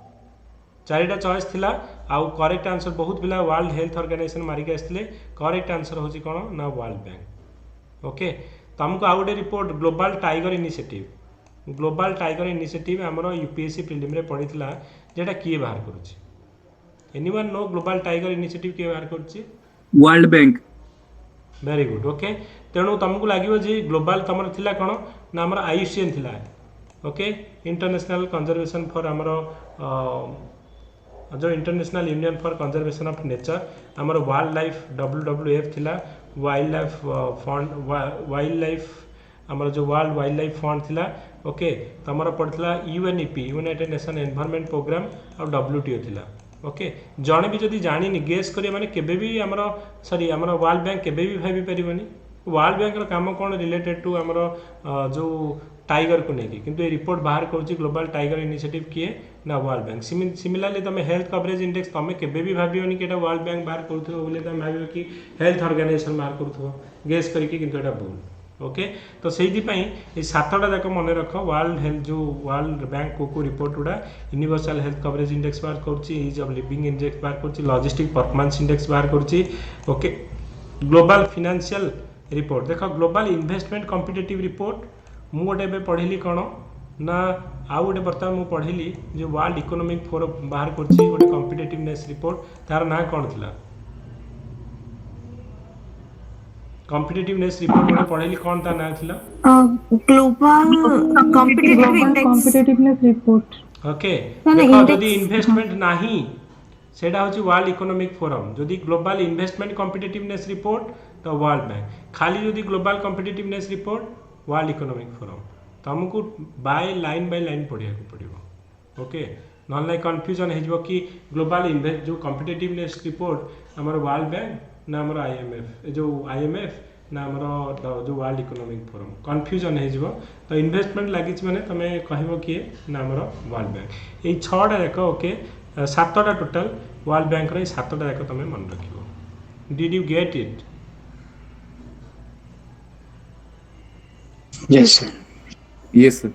4टा चॉइस थिला आउ करेक्ट आंसर बहुत पिला वर्ल्ड हेल्थ ऑर्गेनाइजेशन मारिक आसले, करेक्ट आंसर होछि कोन ना वर्ल्ड बैंक। ओके तुमको आउ गोटे report global tiger initiative, global tiger initiative हमरो UPSC प्रिलिम रे पढ़ीथिला जेटा किए बाहर करूछि। Anyone know global tiger initiative किए बाहर करूछि? World bank. Very good, okay तेणु तुमको लगे जे ग्लोबल तुम थिला कौन ना आमर IUCN थिला, ओके इंटरनेशनल कंजर्वेशन फॉर आमर जो international union for conservation of nature, आमर वाइल्ड लाइफ WWF थिला, wildlife fund, wildlife आमर जो वर्ल्ड वाइल्ड लाइफ फंड थिला, ओके तुम पड़ता UNEP United Nation environment programme और WTO थिला। ओके जड़े भी जदि जानी गेस करिया माने केबे भी हमर सॉरी हमर वर्ल्ड बैंक केबे भी भाबी परिबनी वर्ल्ड बैंक रो काम कोन रिलेटेड टू हमर जो टाइगर को नेकी, किंतु ए रिपोर्ट बाहर करूची ग्लोबल टाइगर इनिशिएटिव किए ना वर्ल्ड बैंक। सिमिलरली तुम हेल्थ कवरेज इंडेक्स तुम केबे भी भाबियोनी कि एटा वर्ल्ड बैंक बाहर करूथो बोले तुम भाबियो कि हेल्थ ऑर्गेनाइजेशन बाहर करूथो गेस करके, किंतु एटा भूल। ओके तो से 7टा जाक मन रख वर्ल्ड हेल्थ जो वर्ल्ड बैंक को रिपोर्ट गुड़ा यूनिवर्सल हेल्थ कवरेज इंडेक्स बाहर करुच्ची, इज ऑफ लिविंग इंडेक्स बाहर करुच्ची, लॉजिस्टिक परफॉर्मेंस इंडेक्स बाहर करुच्ची। ओके ग्लोबल फाइनेंशियल रिपोर्ट देख, ग्लोबल इन्वेस्टमेंट कॉम्पिटिटिव रिपोर्ट मु गोटे पढ़ी कौन ना आउ गोटे बर्तमान मुझे पढ़ी जो वर्ल्ड इकोनॉमिक फोरम बाहर करुच्ची गोटे कॉम्पिटिटिवनेस रिपोर्ट, तार ना कौन थिला कॉम्पिटिटिवनेस रिपोर्ट में पढ़ेली कौन ता नाम थिला ग्लोबल कॉम्पिटिटिवनेस रिपोर्ट। ओके देखो जदी इन्वेस्टमेंट नाही सेटा होची वर्ल्ड इकोनॉमिक फोरम, जदी ग्लोबल इन्वेस्टमेंट कॉम्पिटिटिवनेस रिपोर्ट तो वर्ल्ड बैंक, खाली जदी global competitiveness report world economic forum, तुमको बाय लाइन पढ़िया को पड़ो। ओके नॉन लाइक कंफ्यूजन हो कि ग्लोबल इन्वेस्ट जो कॉम्पिटिटिवनेस रिपोर्ट हमर वर्ल्ड बैंक ना हमर IMF जो IMF ना हमर जो वर्ल्ड इकोनॉमिक फोरम कंफ्यूजन हो तो इन्वेस्टमेंट लगी माने तुम कहबो किए ना हमर वर्ल्ड बैंक। ये 6टा जाक ओके 7टा टोटल वर्ल्ड बैंक रे 7टा जाक तुम मन रखिबो। Did you get it? Yes sir, yes sir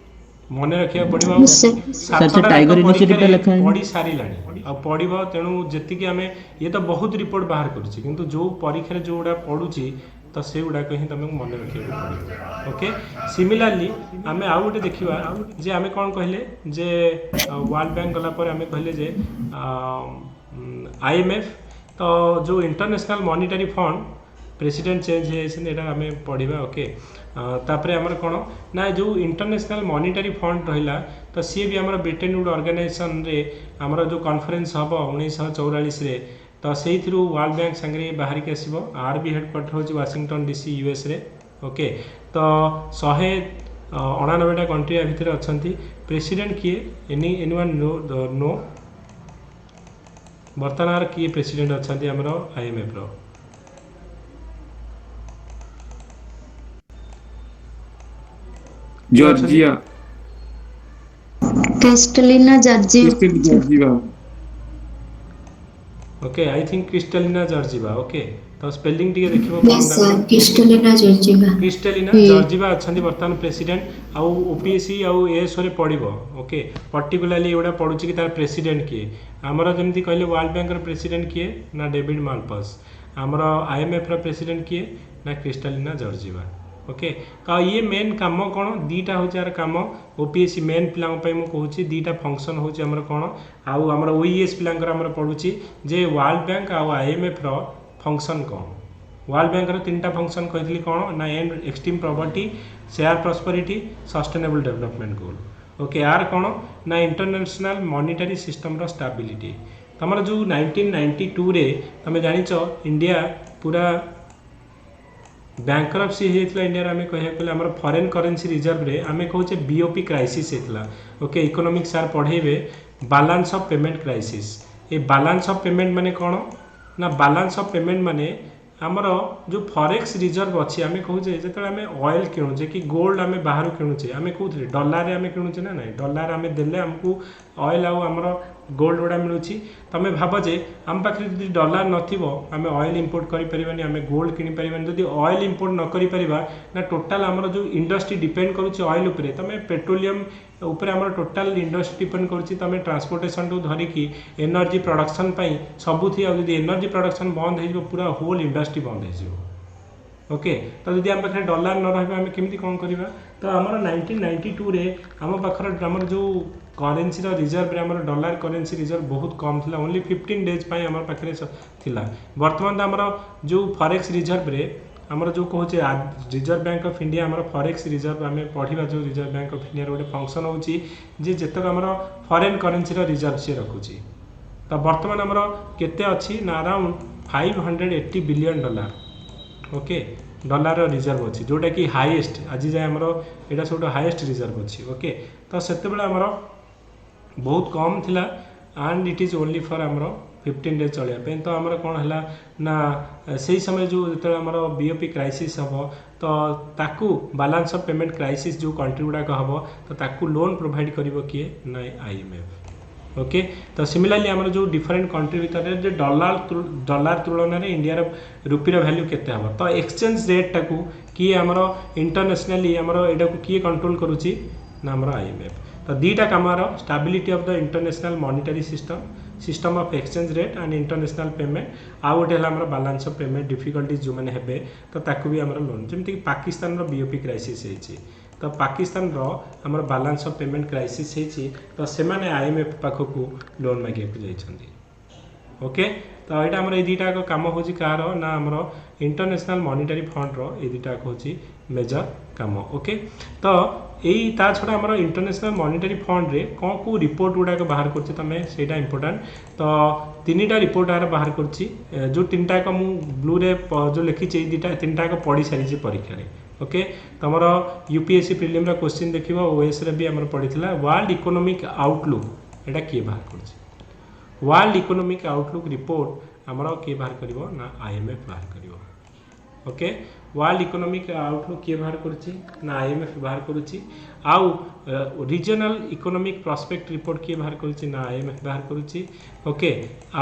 मन रखिया पड़िबो। सर टाइगर इनिशिएटिव पे लिखा है पढ़ी सारी लानी आ पढ़िबो, तेणु जेतिकी आमे ये तो बहुत रिपोर्ट बाहर करछि, किंतु जो परीक्षा जो गुडा पढुछि तो से गुडा कहीं तुमको मन रखिया पड़िबो। ओके सिमिलरली आमे आउ गोटे देखिबा जे आमे कोन कहले जे वर्ल्ड बैंक गला पर आमे कहले जे IMF तो जो international monetary fund president change है आम पढ़ा। ओके तापर आमर कौन ना जो इंटरनेशनल मॉनिटरी फंड रहा तो सी भी आमर ब्रिटेन वुड ऑर्गेनाइजेशन रे आमर जो कॉन्फ्रेंस हम 1944 रे तो से वर्ल्ड बैंक सांगे बाहर के आसो। RB हेडक्वार्टर हूँ वाशिंगटन DC US रे। ओके तो 199टा कंट्री भितर अच्छा प्रेसिडेंट किए एनीवन नो बर्तमान किए प्रेसिडेंट अच्छा आमर IMF रो Georgia Kristalina Georgieva. Okay I think Kristalina Georgieva. Okay तो स्पेलिंग टिके देखिबो क्रिस्टलिना जॉर्जिवा क्रिस्टलिना जॉर्जिवा अछंदी वर्तमान प्रेसिडेंट आउ ओपीएससी आउ एएस रे पड़िबो ओके पर्टिकुलरली एवडा पडुची कि तार प्रेसिडेंट किए हमर जेमति कहले वर्ल्ड बैंक रो प्रेसिडेंट किए ना डेविड माल्पास हमर आईएमएफ रो प्रेसिडेंट किए ना क्रिस्टलिना जॉर्जिवा ओके तो ये मेन काम कौन दीटा हूँ यार काम ओपीएससी मेन पिला मु कहूँ दीटा फंक्शन हूँ आमर कौन आउ आमर ओईएस पिलांकर आमर पढ़ुची जे वर्ल्ड बैंक आउ आईएमएफ रो फंक्शन कौन वर्ल्ड बैंक रो तीनटा फंक्शन कही कौन ना and extreme property share prosperity sustainable development goal okay यार कौन ना इंटरनेशनल मॉनिटरी सिस्टम रो स्टेबिलिटी तमर जो 1992 रे तमे जानिच इंडिया पूरा बैंक्रप्सी होता इंडिया आम कह आम फॉरेन करेन्सी रिजर्व रे आम कहूचे बीओपी क्राइसिस होता ओके इकोनॉमिक्स सार पढ़ेबे बैलेंस ऑफ पेमेंट क्राइसिस ये बैलेंस ऑफ पेमेंट माने कौन ना बैलेंस ऑफ पेमेंट माने आमर जो फॉरेक्स रिजर्व अच्छी आम कहूचे जो आम ऑयल किणुचे कि गोल्ड आम बाहर किणुचे आम कहते डॉलर आम किणुचे ना ना डॉलर आम देले आमको ऑयल आमर गोल्ड गुड़ा मिलूँ तुम भाव जे आम पाखे जब डॉलर नथिबो आम ऑयल इंपोर्ट करें आम गोल्ड किनी पारिबानी जदि ऑयल इंपोर्ट न करि परिबा ना टोटाल आमर जो इंडस्ट्री डिपेंड करुच्ची ऑयल उपरे तमे पेट्रोलियम उपरे आमर टोटाल इंडस्ट्री डिपेंड करुच्ची तमे ट्रांसपोर्टेशन टू धरिकी एनर्जी प्रोडक्शन पई सबुथि आ जदि एनर्जी प्रोडक्शन बंद हो पूरा होल इंडस्ट्री बंद हो ओके तो जदि आम पाखे डॉलर न रहा आम केमती कौन करवा तो आमर 1992 रे आम पाखर आमर जो करेन्सी रिजर्व रे आमर डॉलर करेन्सी रिजर्व बहुत कम थिला ओनली 15 डेज पाई आमर पाखरे थिला वर्तमान आमर जो फॉरेक्स रिजर्व रे आमर जो कहूचे रिजर्व बैंक ऑफ इंडिया आमर फॉरेक्स रिजर्व आम पढ़ा जो रिजर्व बैंक ऑफ इंडिया गोटे फंक्शन होची जे जतक आमर फॉरेन करेन्सी रिजर्व से रखुची तो वर्तमान आमर केते अछि ना around 580 billion dollar okay dollar reserve अच्छी जोटा कि हाईएस्ट आज जाए आमर यहाँ सब हाईएस्ट रिजर्व अच्छी ओके तो सेते बेले आमर बहुत कम थिला and it is only for आमर 15 डेज चलिया तो आमर कौन है ना से समय जो जो आमर बीओपी क्राइसिस हम तो ताकू बैलेंस ऑफ पेमेंट क्राइसिस जो कंट्री गुड़ाक हम तो ताकू लोन प्रोवाइड करिवो किए ना आईएमएफ ओके तो सिमिलरली आमर जो डिफरेंट कंट्री भितर जे डॉलर तुलन में इंडिया रुपीर वैल्यू केते हम तो एक्सचेंज रेट टाकू किए आमर इंटरनेशनली आमर एटा को किए कंट्रोल करुची ना आमर आईएमएफ तो दीटा कामर stability of the international monetary system of exchange rate and international payment आउ गोटे है बैलेंस ऑफ पेमेंट डिफिकल्टीज जो मैंने हेबे तो ताकू भी आमर लोन जमीक पाकिस्तान बीओपी क्राइसिस होती तो पाकिस्तान आमर बैलेंस ऑफ पेमेंट क्राइसिस होती तो से आईएमएफ पाखक लोन मागे जाइछन्ती ओके तो यहाँ आमर ये दुटा काम हूँ कार ना आमर इंटरनेशनल मॉनिटरी फंड ये दुटा हूँ मेजर काम ओके तो यही ता छड़ा आमर इंटरनेशनल मॉनिटरी फंड रे कौन को रिपोर्ट गुड़ाक बाहर कर तुम सेटा इंपोर्टाट तो 3टा रिपोर्ट आर बाहर कर जो 3टाक मु ब्लू रे जो लिखी दुटा 3टाक पढ़ी सारी परीक्षा ओके तुम यूपीएससी प्रिलिम क्वेश्चन देखिए ओएस रे भी आमर पड़ीला वर्ल्ड इकोनॉमिक आउटलुक एटा किए बाहर कर वर्ल्ड इकोनॉमिक आउटलुक रिपोर्ट आमर किए बाहर करिवो ना आईएमएफ बाहर करिवो ओके वर्ल्ड इकोनॉमिक आउटलुक किए बाहर करुच्ची ना आईएमएफ बाहर करुच्ची आउ रीजनल इकोनॉमिक प्रॉस्पेक्ट रिपोर्ट किए बाहर करुच्ची ना आईएमएफ बाहर करुच्ची ओके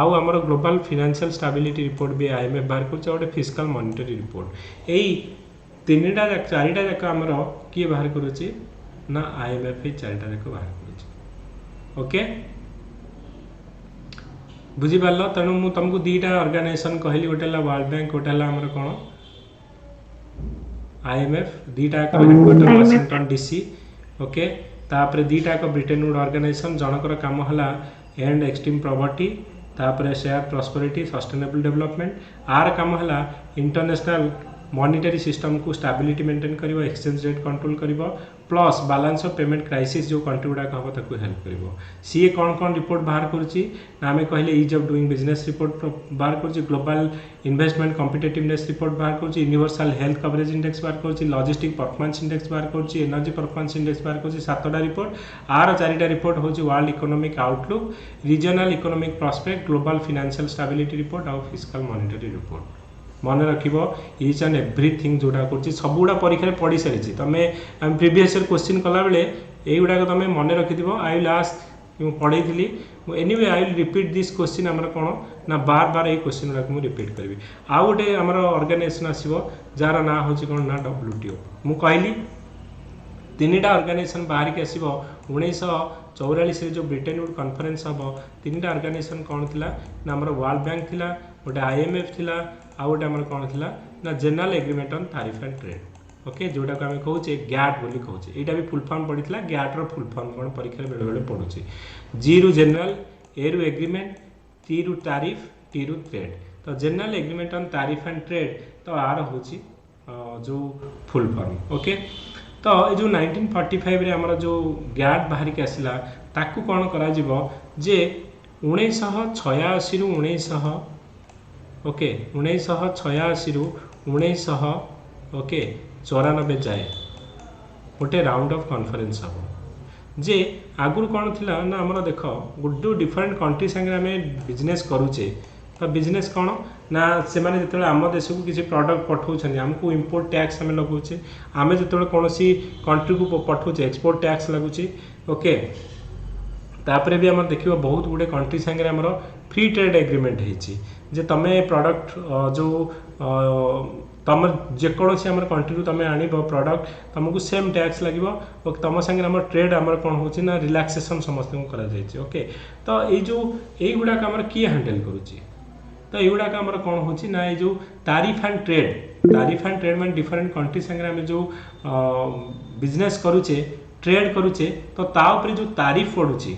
आउ आमर ग्लोबल फाइनेंशियल स्टेबिलिटी रिपोर्ट भी आईएमएफ बाहर करुच्ची गोटे फिस्कल मॉनिटरी रिपोर्ट यही 4टा जाक आमर किए बाहर करुच्ची ना आईएमएफ 4टा जाक बाहर करुच्ची ओके बुझीपार तेणु मुझे तुमको 2टा ऑर्गेनाइजेशन कहली गोटे वर्ल्ड बैंक गोटे आमर कौन आईएमएफ 2टा हेडक्वार्टर वाशिंगटन डीसी ओके तापर 2टा ब्रिटेन वुड ऑर्गेनाइजेशन जनकर काम है एंड एक्सट्रीम प्रॉपर्टी तापर शेयर प्रॉस्पेरिटी सस्टेनेबल डेवलपमेंट आर काम है इंटरनेशनल मॉनिटरी सिस्टम को स्टेबिलिटी मेंटेन करिवो एक्सचेंज रेट कंट्रोल करिवो plus balance of payment crisis जो कंट्री गुड़ाक हम ताको हेल्प करिवो सी कौन कौन रिपोर्ट बाहर करुच्ची ना आम कहले ease of doing business report बाहर करुच्ची ग्लोबल इन्वेस्टमेंट कॉम्पिटिटिवनेस रिपोर्ट बाहर करुच्ची यूनिवर्सल हेल्थ कवरेज इंडेक्स बाहर करुच्ची लॉजिस्टिक परफॉर्मेंस इंडेक्स बाहर करुच्ची एनर्जी परफॉर्मेंस इंडेक्स बाहर करुच्ची 7टा रिपोर्ट आर 4टा रिपोर्ट होची world economic outlook regional economic prospect global financial stability report और फिस्कल मॉनिटरी रिपोर्ट मन रखिबो ईच एंड एवरीथिंग जोड़ा कर सबुड़ा परीक्षा पढ़ी सारी तुम प्रीवियस ईयर क्वेश्चन कला बेले युवा तुम मन रखि आई विल आस्क कि मुझे पढ़ी anyway I will repeat this question आमर कौन ना बार बार ये क्वेश्चन गुड़ाक मुझे रिपीट करी आउ गोटे आमर ऑर्गेनाइजेशन आसो जार ना हूँ कौन ना WTO मु कहली 3टा ऑर्गेनाइजेशन बाहर की आसो 1944 जो ब्रिटेन वुड कॉन्फ्रेंस हम 3टा ऑर्गेनाइजेशन कौन थी ना आमर वर्ल्ड बैंक थी गोटे IMF थी आउ गोटे आमर कौन थी ना general agreement on tariff and trade okay जोटा को आम कहे गैट बोली कहूचे यहाँ भी फुल फॉर्म पड़ी गैट रो फुल फॉर्म कौन परीक्षा बेले बेले पड़ुचे जी रु जनरल ए रु एग्रीमेंट टी रु टैरिफ टी रु ट्रेड तो general agreement on tariff and trade तो आर हूँ जो फुल फॉर्म ओके तो ये जो 1945 रे आमर जो गैट बाहर की आसला ताकू कौन करा जीवो जे 1986 रु 1900 ओके 1986 रु 1900 ओके 94 जाए गोटे राउंड ऑफ कॉन्फ्रेंस हम जे आगुर कौन थिला ना आमर देख गोटे डिफरेंट कंट्री संगे आम बिजनेस करूचे तो बिजनेस कौन ना से जो आम देश को किसी प्रोडक्ट पठाऊँ आमको इम्पोर्ट टैक्स आम लगुचे आम जो कौन कंट्री को पठाऊे एक्सपोर्ट टैक्स लगुचे ओके तापर भी आम देख बहुत गुड़े कंट्री संगे आमर फ्री ट्रेड एग्रीमेंट हो तुम प्रोडक्ट जो तुम जेकोसी आम कंट्री को तुम आण प्रोडक्ट तुमको सेम टैक्स लगे और तुम संगे आम ट्रेड आम कौन हो रिलैक्सेशन समस्त को ओके तो ये गुड़ाक आम किए हैंडल करुच्ची तो युवाक आमर कौन हो ना ये जो टैरिफ एंड ट्रेड मैंने डिफरेंट कंट्री संगे आम जो बिजनेस करुचे ट्रेड करुचे तो ताऊपर जो तारीफ पड़ुची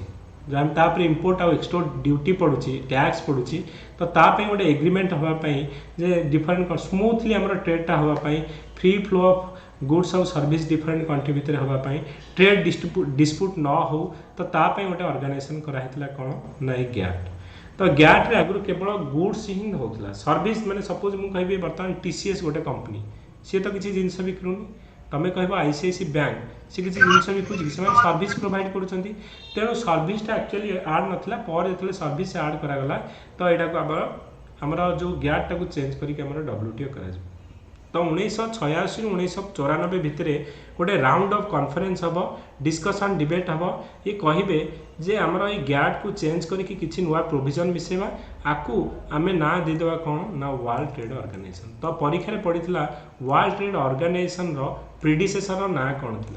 तापर इम्पोर्ट आउ एक्सपोर्ट ड्यूटी पड़ुची टैक्स पड़ुची तो तापाई गोटे एग्रीमेंट होगापाई जे डिफरेंट स्मूथली आमर ट्रेडटा होगापाई फ्री फ्लो ऑफ गुड्स आउ सर्विस डिफरेंट कंट्री भितर होगापाई ट्रेड डिस्प्यूट न हो तो तापाई गोटे ऑर्गेनाइजेशन कराइथिला कौन ना गैट तो गैट रे आगुरी केवल गुड्स ही होता सर्विस मैंने सपोज मुझे कहि बर्तमान TCS गोटे कंपनी सी तो किसी जिनस बिकुनी तुम कह ICICI बैंक सी किसी जिनस बिकुची सर्विस प्रोवाइड कर तेणु सर्विसटा एक्चुअली आड नाला पर जो सर्विस आड करागला तो यहाँ को आमर जो गैट टाक चेंज करके WTO कर तो 1986 रु 1994 भितर गोटे राउंड ऑफ कॉन्फ्रेंस हम डिस्कशन डिबेट हम ये कहे जे आमर ये गैट को चेंज करके किसी नुआ प्रोविजन मिसेवा आपको आम ना देदेवा कौन ना वर्ल्ड ट्रेड ऑर्गेनाइजेशन तो परीक्षा पड़ता वर्ल्ड ट्रेड ऑर्गेनाइजेशन प्रिडिसेसर ना कौन थी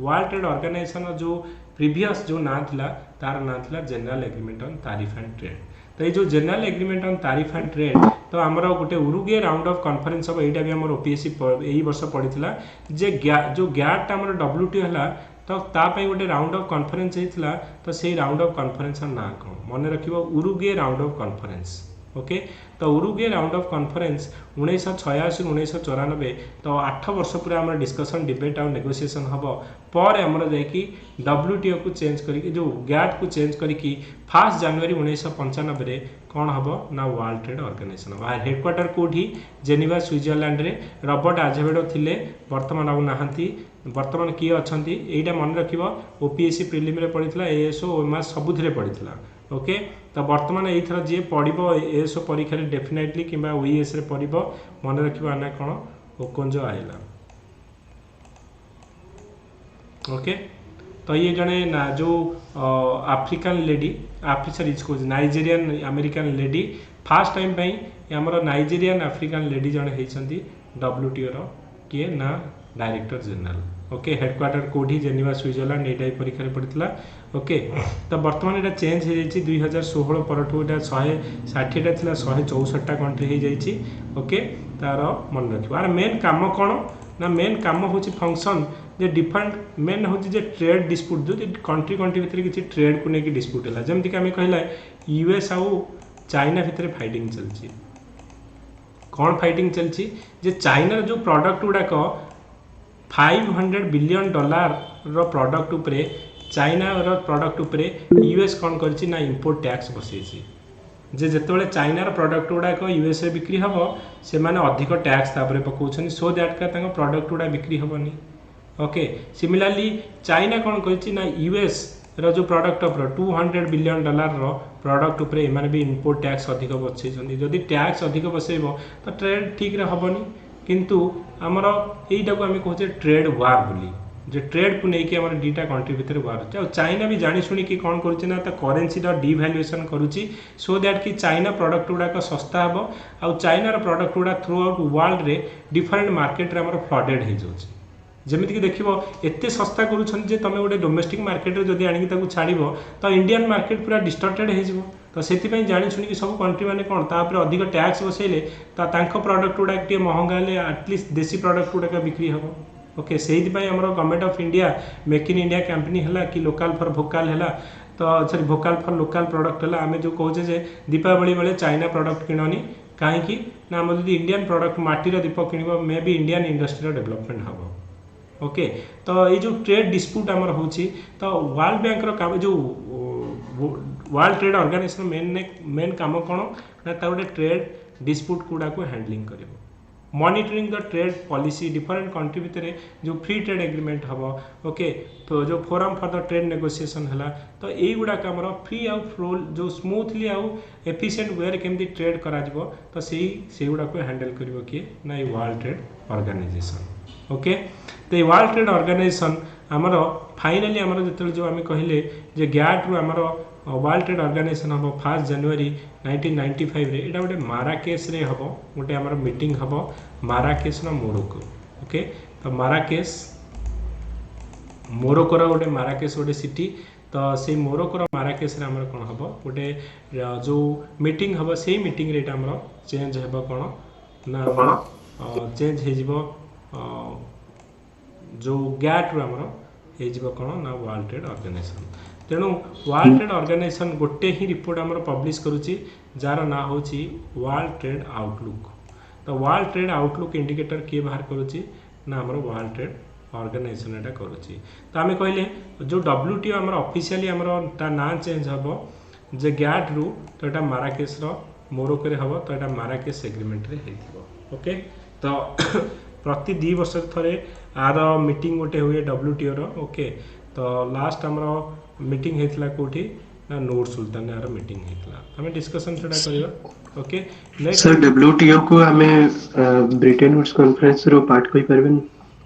वर्ल्ड ट्रेड ऑर्गेनाइजेशन जो प्रीवियस जो ना था तार ना था general agreement on tariff and trade तो ये जो general agreement on tariff and trade तो आमर गोटे उरुगे राउंड ऑफ कॉन्फ्रेंस हम यहाँ भी आम OPSC यही वर्ष पड़ा जे जो गैट आम WTO है तो तापाई गोटे राउंड ऑफ कॉन्फ्रेंस होता तो से राउंड ऑफ कॉन्फ्रेंस ना कौन मन रख उरुगे राउंड ऑफ कॉन्फ्रेंस ओके तो उरुगे राउंड ऑफ कॉन्फ्रेंस 1986 1994 तो 8 वर्ष पूरा आम डिस्कशन डिबेट आउ नेगोशिएशन हम पर आमर जाकि WTO को चेंज करके जो गैट को चेंज करके 1 जनवरी 1995 कौन हम ना वर्ल्ड ट्रेड ऑर्गेनाइजेशन हम हेडक्वार्टर कौटी जेनेवा स्विट्जरलैंड रे रॉबर्ट आजेवेडो थिले वर्तमान आउ नहांती वर्तमान किए अच्छा यहीटा मन रख OPSC प्रिलिम रे पड़ता ASO OMS सबुथिरे पड़ता ओके तो वर्तमान यही जी पढ़ो ASO परीक्षा डेफिनेटली कि OES रे पढ़ो मन रखा ना कौन ओकोंजो आइला ओके तो ये जड़े ना जो आफ्रिकान लेडी सॉरी कह Nigerian American lady first time आमर नाइजेरियन आफ्रिकान लेडी जड़े होती WTO रो किए ना डायरेक्टर जनरल ओके हेडक्वार्टर कौटी जेनेवा स्विट्जरलैंड यहाँ परीक्षा पड़ता ओके तो बर्तमान यहाँ चेंज हो जाए 2016 परठू यहाँ 160टा था 164टा कंट्री हो जाए ओके तार मन रख मेन काम कौन ना मेन काम हूँ फंक्शन जे डिफरेंट मेन हूँ जे ट्रेड डिस्प्यूट जो कंट्री भितर किसी ट्रेड को लेकिन डिस्प्यूट है जमीक आम कहला US आउ चाइना भितर फाइटिंग चलती कौन फाइटिंग चलती जे चाइनार जो प्रोडक्ट गुड़ाक $500 बिलियन रो प्रोडक्ट उपरे चाइना रो प्रोडक्ट उपरे US कौन करछि ना इंपोर्ट टैक्स बसैछि जे जेतेबेले चाइनार प्रोडक्ट गुड़ाक US रे बिक्री हम से माने अधिक टैक्स तापरे पकाउछन सो दैट का तांको प्रोडक्ट गुड़ा बिक्री हेबनी ओके सिमिलरली चाइना कौन करछि ना US रो जो प्रोडक्ट उपर $200 बिलियन रो प्रोडक्ट उपरे एमाने भी इंपोर्ट टैक्स अधिक बसैछन जदि टैक्स अधिक बसैबो तो ट्रेड ठीक रे हेबनी किंतु आमर यहीटा को आम कहे ट्रेड वार बोली जे ट्रेड को लेकिन आम दुटा कंट्री भितर बाहर चाइना भी जानी शुणी कि कौन करुच्ची करेन्सी डिभैल्युएसन करुच्ची सो दैट कि चाइना प्रोडक्ट गुड़ाक सस्ता हे आउ चाइनार प्रोडक्ट गुड़ा थ्रू आउट वर्ल्ड रे डिफरेंट मार्केट रे आम फ्लडेड हो जाଉଛି जमीक देखिए एत सस्ता करुँचे तुम गोटे डोमेस्टिक मार्केट में जब आनिक छाड़ तो इंडियन मार्केट पूरा डिस्टर्टेड हो तो से जानी शुणी सब कंट्री मैंने कौन तापर अधिक टैक्स बसैले प्रॉडक्ट गुड़ाक महंगा हेल्ले आटलिस्ट देसी प्रॉडक्ट गुड़ाक बिक्री हम ओके से government of India make in India campaign है कि लोकल फॉर भोकाल है तो sorry Bhokaal for local product है आम जो कहे जे दीपावली बेले चाइना प्रोडक्ट किणनी कहीं ना आम जो इंडियन प्रोडक्ट माटीर दीप किणव may be Indian industry development हम ओके तो ये जो ट्रेड डिस्प्यूट आमर हो तो वर्ल्ड बैंक काम जो वर्ल्ड ट्रेड ऑर्गेनाइजेशन मेन काम कौन ना गोटे ट्रेड डिस्प्यूट गुड़ा को हैंडलिंग कर monitoring the trade policy different country भितर जो फ्री ट्रेड एग्रीमेंट हम ओके तो जो forum for the trade negotiation है तो यही गुड़ाक आमर फ्री आउ फ्लो जो स्मूथली आउ एफिशिएंट वे केमती ट्रेड करा तो से गुड़ाक हैंडल कर किए ना ये वर्ल्ड ट्रेड ऑर्गेनाइजेशन ओके तो ये वर्ल्ड ट्रेड ऑर्गेनाइजेशन आमर फाइनाली आमर जो जो आम कहले जे गैट रु आमर वर्ल्ड ट्रेड ऑर्गेनाइजेशन हम 1 जनवरी 1995 रे एटा गोटे माराकेश रे हम गोटे आमर मीटिंग हम माराकेश न मोरोको ओके तो माराकेश मोरोकोर गोटे माराकेश गोटे सिटी तो से मोरोकोर माराकेश रे आमर कौन हम गोटे जो मीटिंग हम से मीटिंग रे एटा आमर चेंज हेबो कौन ना चेंज हो जो गैट रु आमर हो कौन ना वर्ल्ड ट्रेड ऑर्गेनाइजेशन तेणु वर्ल्ड ट्रेड ऑर्गेनाइजेशन गोटे ही रिपोर्ट आमर पब्लिश करुच्ची जार ना हूँ वर्ल्ड ट्रेड आउटलुक तो वर्ल्ड ट्रेड आउटलुक इंडिकेटर किए बाहर करुच्ची ना आमर वर्ल्ड ट्रेड ऑर्गेनाइजेशन एटा करुच्ची तो आम कहले जो WTO आमर ऑफिशियली आमर ता ना चेंज हम जे गैट रु तो यहाँ माराकेश मोरोको रे हम तो यहाँ माराकेश एग्रीमेंट रे हेइथिबो ओके तो प्रति 2 वर्ष थरे आर मीटिंग गोटे हुए WTO रो ओके तो लास्ट आमर मीटिंग होता कोठी ना नूर सुल्तान यार मीटिंग होता हमें डिस्कशन सेटा करियो ओके नेक्स्ट सर WTO को हमें ब्रिटेन वुड्स कॉन्फ्रेंस रो पार्ट कोई परबेन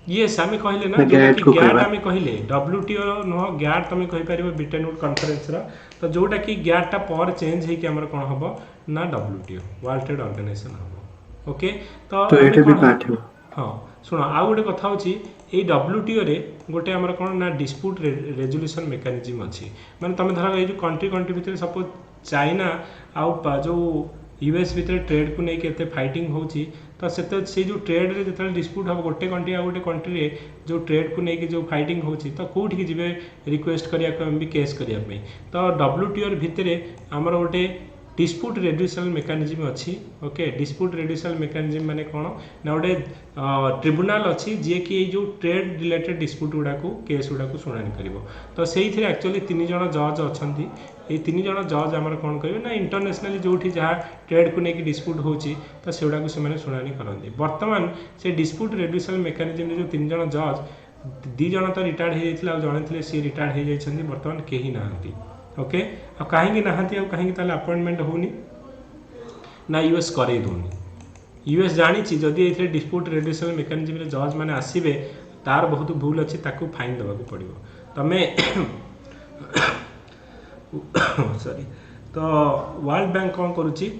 यस आम कहले ना गैट आम कहले WTO नुह गैट तुम कहि परिबो ब्रिटेन वुड कॉन्फ्रेंस रो तो जोटा कि गैट टा पर चेंज हे कि हमर कोन हबो ना WTO वर्ल्ड ट्रेड ऑर्गेनाइजेशन हबो ओके तो एटा भी पार्ट है हाँ शुण आउ गोटे कथा होची ये WTO रे गोटे आमर कौन ना डिस्प्यूट रेजोल्यूशन मेकानिज्म अच्छी माने तुम धर ये कंट्री भितर सपोज चाइना आउ जो US भितर ट्रेड को लेकिन एत फाइटिंग होची तो से जो ट्रेड रे जो डिस्प्यूट हम गोटे कंट्री आ गोटे कंट्री रे जो ट्रेड को लेकिन जो फाइटिंग होची तो कौटी जी रिक्वेस्ट करिया भी केस करिया तो WTO भितर आमर गोटे डिस्प्यूट रेड्यूसल मेकानिज्म अच्छी ओके डिस्प्यूट रेड्यूसल मेकानिज्म माने कौन ना गोटे ट्रिब्यूनाल अच्छी जी कि जो ट्रेड रिलेटेड डिस्प्यूट गुड़ा को केस गुड़ा को शुणाणी कर तो से एक्चुअली 3 जन जज अच्छा ये 3 जन जज आमर कौन करेंगे ना इंटरनेशनली जो जहाँ ट्रेड को लेकिन डिस्प्यूट होची तो से गुड़ा को शुणाणी करती बर्तमान से डिस्प्यूट रेड्यूसल मेकानिज्म जो 3 जन जज 2 जन तो रिटायर्ड हो जड़े थे सी रिटायर्ड हो जाती बर्तमान कहीं नहांती ओके आ कहीं नहांती कहीं अपॉइंटमेंट होनी ना US करे दूनी US जानी जदि ये डिस्प्यूट रेड्यूसल मेकानिज्म जज मैंने आसवे तार बहुत भूल अच्छी ताकू फाइन देवाक पड़ो तमें सॉरी तो वर्ल्ड बैंक कौन करुच्ची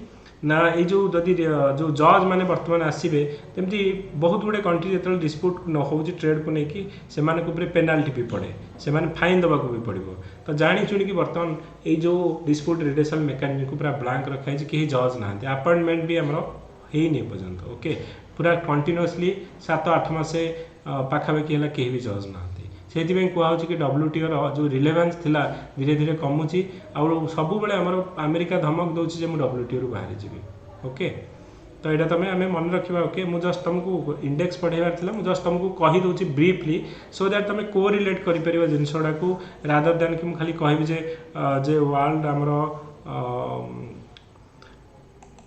ना ये जो जदि जो जज मैंने बर्तमान आसवे तमती बहुत गुड़े कंट्री जो डिस्प्यूट न हो ट्रेड को लेकिन से पेनाल्टी भी पड़े से फाइन देवाक भी पड़ो तो जाणी चुणी बर्तमान ये जो डिस्प्यूट रेड्यूसल मेकानिज्म को पूरा ब्लांक रखाई कहीं जज ना अपॉइंटमेंट भी आमर होनी पर्यंत ओके पूरा कंटिन्यूअसली 7-8 मास पाखापाखि है कहीं भी जज ना से कहूँ कि WTO जो रिलेवेन्स थिला धीरे धीरे कमुची आउ सब बेले आमर अमेरिका धमक दूसरी मुझे WTO रू बाहरी जी ओके तो यहाँ तुम आम मन रखा ओके मुझे जस्ट तुमको इंडेक्स पढ़ाइबार था मुझे जस्ट तुमको कहीदे ब्रीफली सो दैट तुम को रिलेट कर जिन गुड़ा को रादर दैन कि खाली कहि जे वर्ल्ड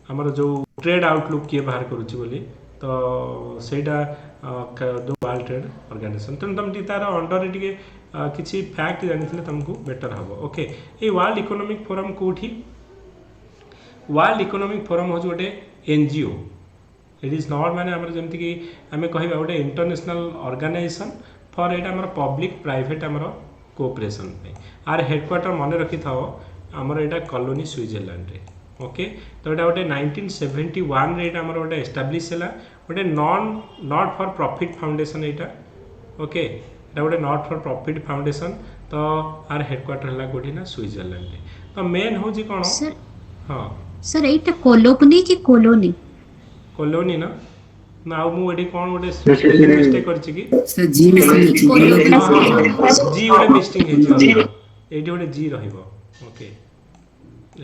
आमर जो ट्रेड आउटलुक किए बाहर करुच्ची बोली तो सेटा जो वर्ल्ड ट्रेड ऑर्गेनाइजेशन तेणु तुम तार अंडर टे किसी फैक्ट जानी तुमको बेटर हम ओके ये वर्ल्ड इकोनॉमिक फोरम कौटी वर्ल्ड इकोनॉमिक फोरम हूँ गोटे NGO इट इज नॉट माने आमर जमती कि आम कह गोटे इंटरनेशनल ऑर्गेनाइजेशन फॉर एटा हमर पब्लिक प्राइवेट हमर कोऑपरेशन पे आर हेडक्वार्टर मन रखी थाओ हमर एटा कॉलोनी स्विट्जरलैंड रे ओके तो एटा गोटे 1971 रे एटा हमर गोटे एस्टैब्लिश हैला गोटे not for profit foundation Etah okay एटा गोटे नॉट फॉर प्रॉफिट फाउंडेशन तो आर हेडक्वार्टर हैला गोठी ना स्विट्जरलैंड रे तो मेन होजी कोन सर हां सर एटा कोलोनी की कोलोनी कॉलोनी ना ना मु एडी कोन गोटे मिस्टेक करछि की सर जी में जी गोटे मिस्टेक हे जी एडी गोटे जी रहइबो ओके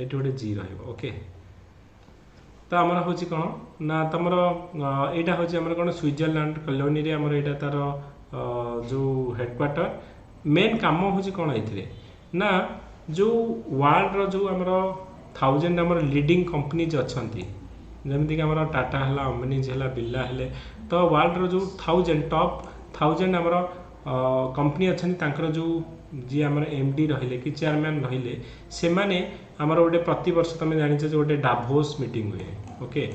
एडी गोटे जी रहइबो ओके तो हमर होछि कोन ना तमर एटा होछि हमर कोन स्विट्जरलैंड कॉलोनी रे हमर एटा तार जो हेडक्वार्टर मेन काम होछि कोन एथिरे ना जो वर्ल्ड रो जो हमर 1000 हमर लीडिंग कंपनीज अछंती जमिति कि हमर टाटा हला अंबानी हला बिरला हले तो वर्ल्ड रो जो 1000 टॉप 1000 हमर कंपनी अछंती तांकर जो जी हमर एमडी रहिले कि चेयरमैन रहिले से माने हमर गोटे प्रति वर्ष तमे जानि छ गोटे डाभोस मीटिंग हुए ओके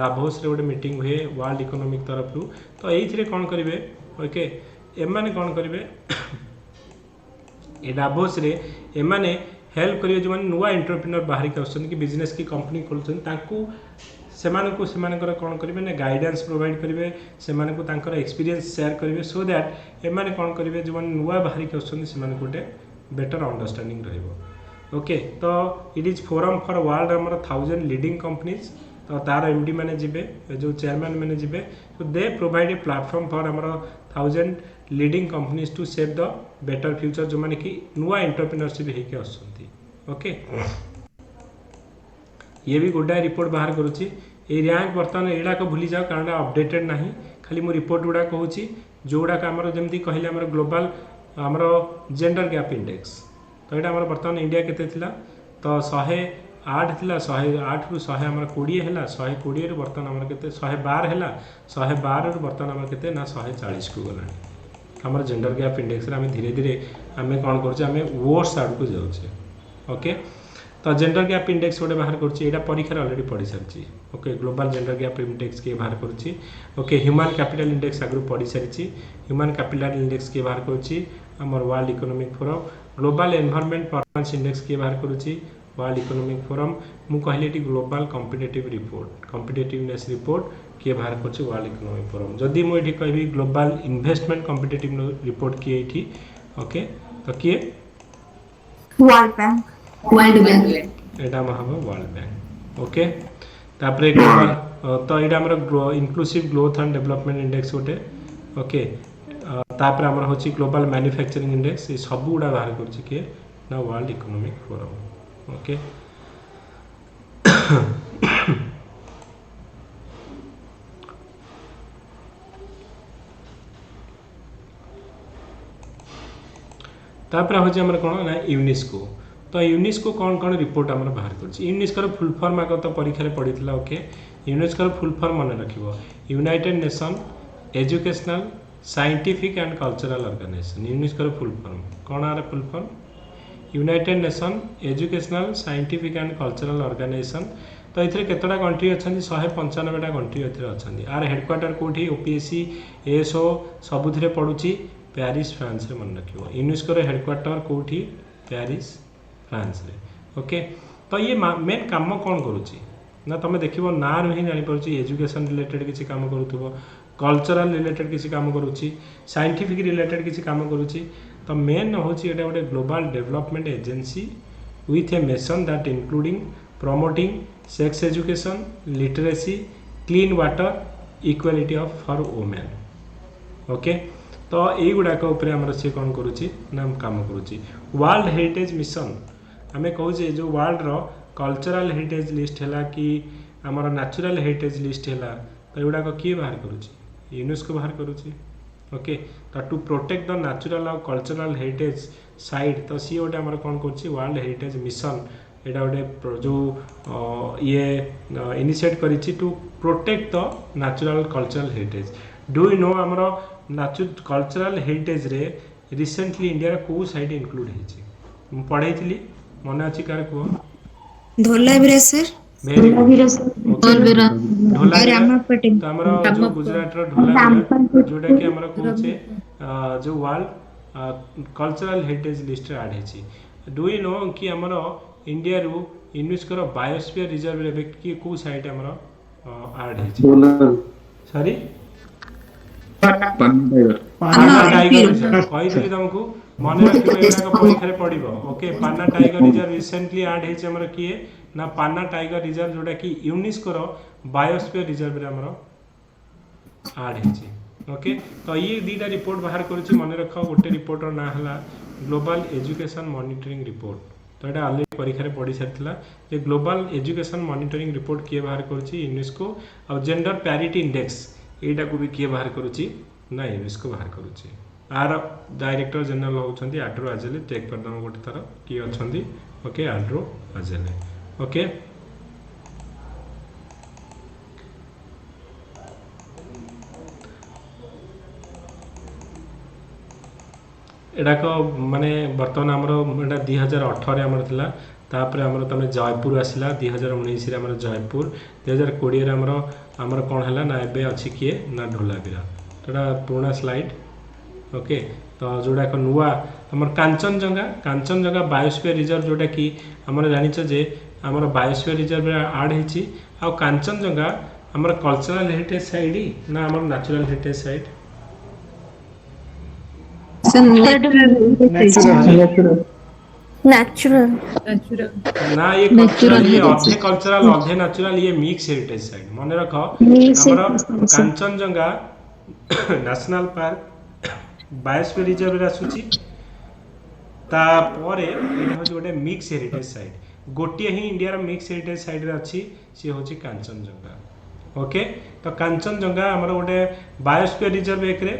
डाभोस रे गोटे मीटिंग हुए वर्ल्ड इकोनॉमिक तरफ रु तो एइथिरे कोन करिवे ओके एमाने कोन करिवे ए डाभोस रे एमाने हेल्प करिवे जो माने नुवा एंटरप्रेन्योर बाहरी के आछन कि बिजनेस की कंपनी खोलछन तांकू सेमानकु सेमानकर कोन करिवे ने गाइडेंस प्रोवाइड करिवे सेमानकु तांकर एक्सपीरियंस शेयर करिवे सो दैट एमाने कोन करिवे जो माने नुवा बाहरी के आछन सेमानकु गोटे बेटर अंडरस्टैंडिंग रहइबो ओके तो it is forum for world हमर 1000 लीडिंग कंपनीज तो तार एमडी माने जिबे जो चेयरमैन माने जिबे तो they provide a platform for हमर 1000 leading companies to save the better future जो माने कि नुवा एंटरप्रेन्योरशिप हे के आछंती ओके ये भी गोटा रिपोर्ट बाहर करूची ए रैंक वर्तमान एडा को भूली जाओ कारण अपडेटेड नाही खाली मु रिपोर्ट गुडा कहूची जोडा का हमर जेमती कहिले हमर ग्लोबल हमर जेंडर गैप इंडेक्स तो एडा हमर वर्तमान इंडिया केते थिला तो 108 थिला 108 रु 100 हमर 20 हैला 120 रु वर्तमान हमर केते 112 हैला 112 रु वर्तमान हमर केते ना 140 को गलानी हमर जेंडर गैप इंडेक्स रे हम धीरे धीरे हमें कोन करछे हमें वर्स आड को जाउछे ओके तो जेंडर गैप इंडेक्स गोटे बाहर करुच्ची एटा परीक्षा ऑलरेडी पढ़ी सारी okay global gender gap index के बाहर करुच्ची ओके ह्यूमन कैपिटल इंडेक्स आगु पढ़ी सारी ह्यूमन कैपिटल इंडेक्स के बाहर करुच्ची हमर world economic forum global environment performance index के बाहर करुच्ची वर्ल्ड इकोनॉमिक फोरम मु कहली eighty global competitive report competitiveness report के बाहर करुच्ची वर्ल्ड इकोनॉमिक फोरम जदि मु एटी कहबी ग्लोबल इन्वेस्टमेंट कॉम्पिटिटिव रिपोर्ट किए एटी ओके तो किए वर्ल्ड बैंक एटा महबो वर्ल्ड बैंक ओके तापरे ग्लोबल तो एटा हमर inclusive growth and development index होटे ओके तापरे हमर होची ग्लोबल मैन्युफैक्चरिंग इंडेक्स ये सब गुडा बाहर करछि के ना वर्ल्ड इकोनॉमिक फोरम ओके तापरे होची हमर कोन ना यूनेस्को तो यूनेस्को कौन कौन रिपोर्ट आम बाहर कर यूनेस्को फुल फॉर्म आग तो परीक्षा पड़ी ओके यूनेस्को फुल फॉर्म मन रखिबो united nation educational scientific and cultural organisation UNESCO full form कौन आर full form united nation educational scientific and cultural organisation तो ये केतटा कंट्री अच्छा 195टा कंट्री अच्छा आर हेडक्वार्टर कौटी ओपीएससी एएसओ सबुथिरे पड़ुची पेरिस फ्रांस रे मन रखिबो यूनेस्को हेडक्वार्टर कौटी पेरिस फ्रांस रे ओके तो ये मेन काम कौन करुच्ची ना तुम देखो ना ही जापर एजुकेशन रिलेटेड किसी काम करूँ कल्चरल रिलेटेड किसी काम करुच्ची साइंटिफिक रिलेटेड किसी काम करुच्ची तो मेन हूँ एटा गोटे global development agency with A mission that including promoting sex education literacy clean water equality of for women okay तो यही गुड़ाक सी कौन करुच्ची ना काम करुच्ची वर्ल्ड हेरिटेज मिशन आमे कहूचे जो वर्ल्ड रो कल्चरल हेरिटेज लिस्ट है कि आमर नेचुरल हेरिटेज लिस्ट है तो युवाक किए बाहर करुच्ची यूनेस्को बाहर करुच्ची ओके तो टू प्रोटेक्ट द नेचुरल और कल्चरल हेरिटेज साइट तो सी गोटे आमर कौन कर वर्ल्ड हेरिटेज मिशन एटा गोटे जो ये इनिशिएट करिछि to protect the natural cultural heritage do you know आमर कल्चरल हेरिटेज रे रिसेंटली इंडिया को साइट इंक्लूड है पढ़ाई थी मन अच्छी कार कह धोलावीरा सर धोलावीरा तो हमर जो गुजरात रो धोलावीरा जोटा कि हमर कहूचे जो world cultural heritage list add है। डू यू नो कि आमर इंडिया रु यूनेस्को रो बायोस्फीयर रिजर्व रे कि को साइट आमर ऐड है सॉरी पाना टाइगर रिजर्व कहिथि तुमको मन रखिबो एटा परीक्षा रे पड़िबो। ओके पाना टाइगर रिजर्व रिसेंटली ऐड है हमर किए ना पाना टाइगर रिजर्व जोटा कि यूनेस्को रो बायोस्फीयर रिजर्व रे हमर ऐड है। ओके तो ये दीटा रिपोर्ट बाहर करूची मन रख गोटे रिपोर्टर ना हला ग्लोबल एजुकेशन मॉनिटरिंग रिपोर्ट। तो ये ऑलरेडी परीक्षा रे पढ़ी सारथिला जे ग्लोबल एजुकेशन मॉनिटरिंग रिपोर्ट किए बाहर करूची यूनेस्को और जेंडर पैरिटी इंडेक्स एटा को भी किए बाहर करूची ना यूनेस्को बाहर करूची। आर डायरेक्टर जनरल होउछंती आड्रो आजेले चेक कर दम गोटे थर किए अछंती। ओके आड्रो आजेले ओके एडाक माने बर्तमान आमर एटा 2018 आमर थिला तापर आमर तमे जयपुर आसिला 2019 रे आमर जयपुर 2020 रे आमर कोन हला ना एबे अछि किए ना ढोलाबिरा तोडा पुराना स्लाइड। ओके तो जोडा को नुवा आमर कांचनजंगा बायोस्फीयर रिजर्व जोडा कि आमर जानिछ जे आमर बायोस्फीयर रिजर्व रे ऐड हिची आ कांचनजंगा आमर कल्चरल हेरिटेज साइट ना आमर नेचुरल हेरिटेज साइट नेचुरल ना ये कल्चरल ये अधे कल्चरल अधे नेचुरल ये मिक्स हेरिटेज साइट मन रख हमर Kanchenjunga national park biosphere reserve रे आसुची ता परे एटा होची गोटे मिक्स हेरिटेज साइट गोटिए ही इंडिया रो मिक्स हेरिटेज साइट रे अछि से होची कांचनजंगा। ओके तो कांचनजंगा हमर गोटे बायोस्फीयर रिजर्व एक रे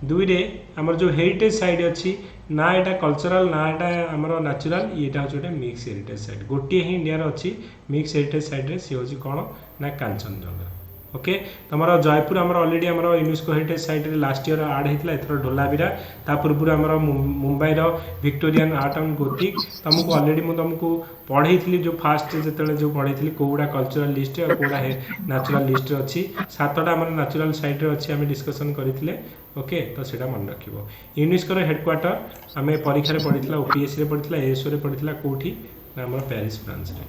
दुई रे हमर जो हेरिटेज साइट अच्छी ना एटा कल्चरल ना एटा हमर नेचुरल एटा होची गोटे मिक्स हेरिटेज साइट गोटिए ही इंडिया रो अच्छी मिक्स हेरिटेज साइट रे से होची कोन ना कांचनजंगा। ओके तमर जयपुर आमर ऑलरेडी आमर यूनेस्को हेरिटेज साइट रे लास्ट ईयर ऐड हेतला एथरो ढोलाबिरा ता पूर्व आमर मुंबई रो विक्टोरियन आर्ट एंड गोथिक तुमको ऑलरेडी मु तुमको पढ़ेइथली जो फास्ट जेतले जो पढ़ेइथली कोउडा कल्चरल लिस्ट और कोउडा नेचुरल लिस्ट अछि सातटा आमर नेचुरल साइट रे अछि हम डिस्कशन करितले। ओके तो सेटा मन रखिबो यूनेस्को रो हेडक्वार्टर आमे परीक्षा रे पढ़ितला ओपीएस रे पढ़ितला एएसओ रे पढ़ितला कोठी ना हमर पेरिस फ्रांस रे।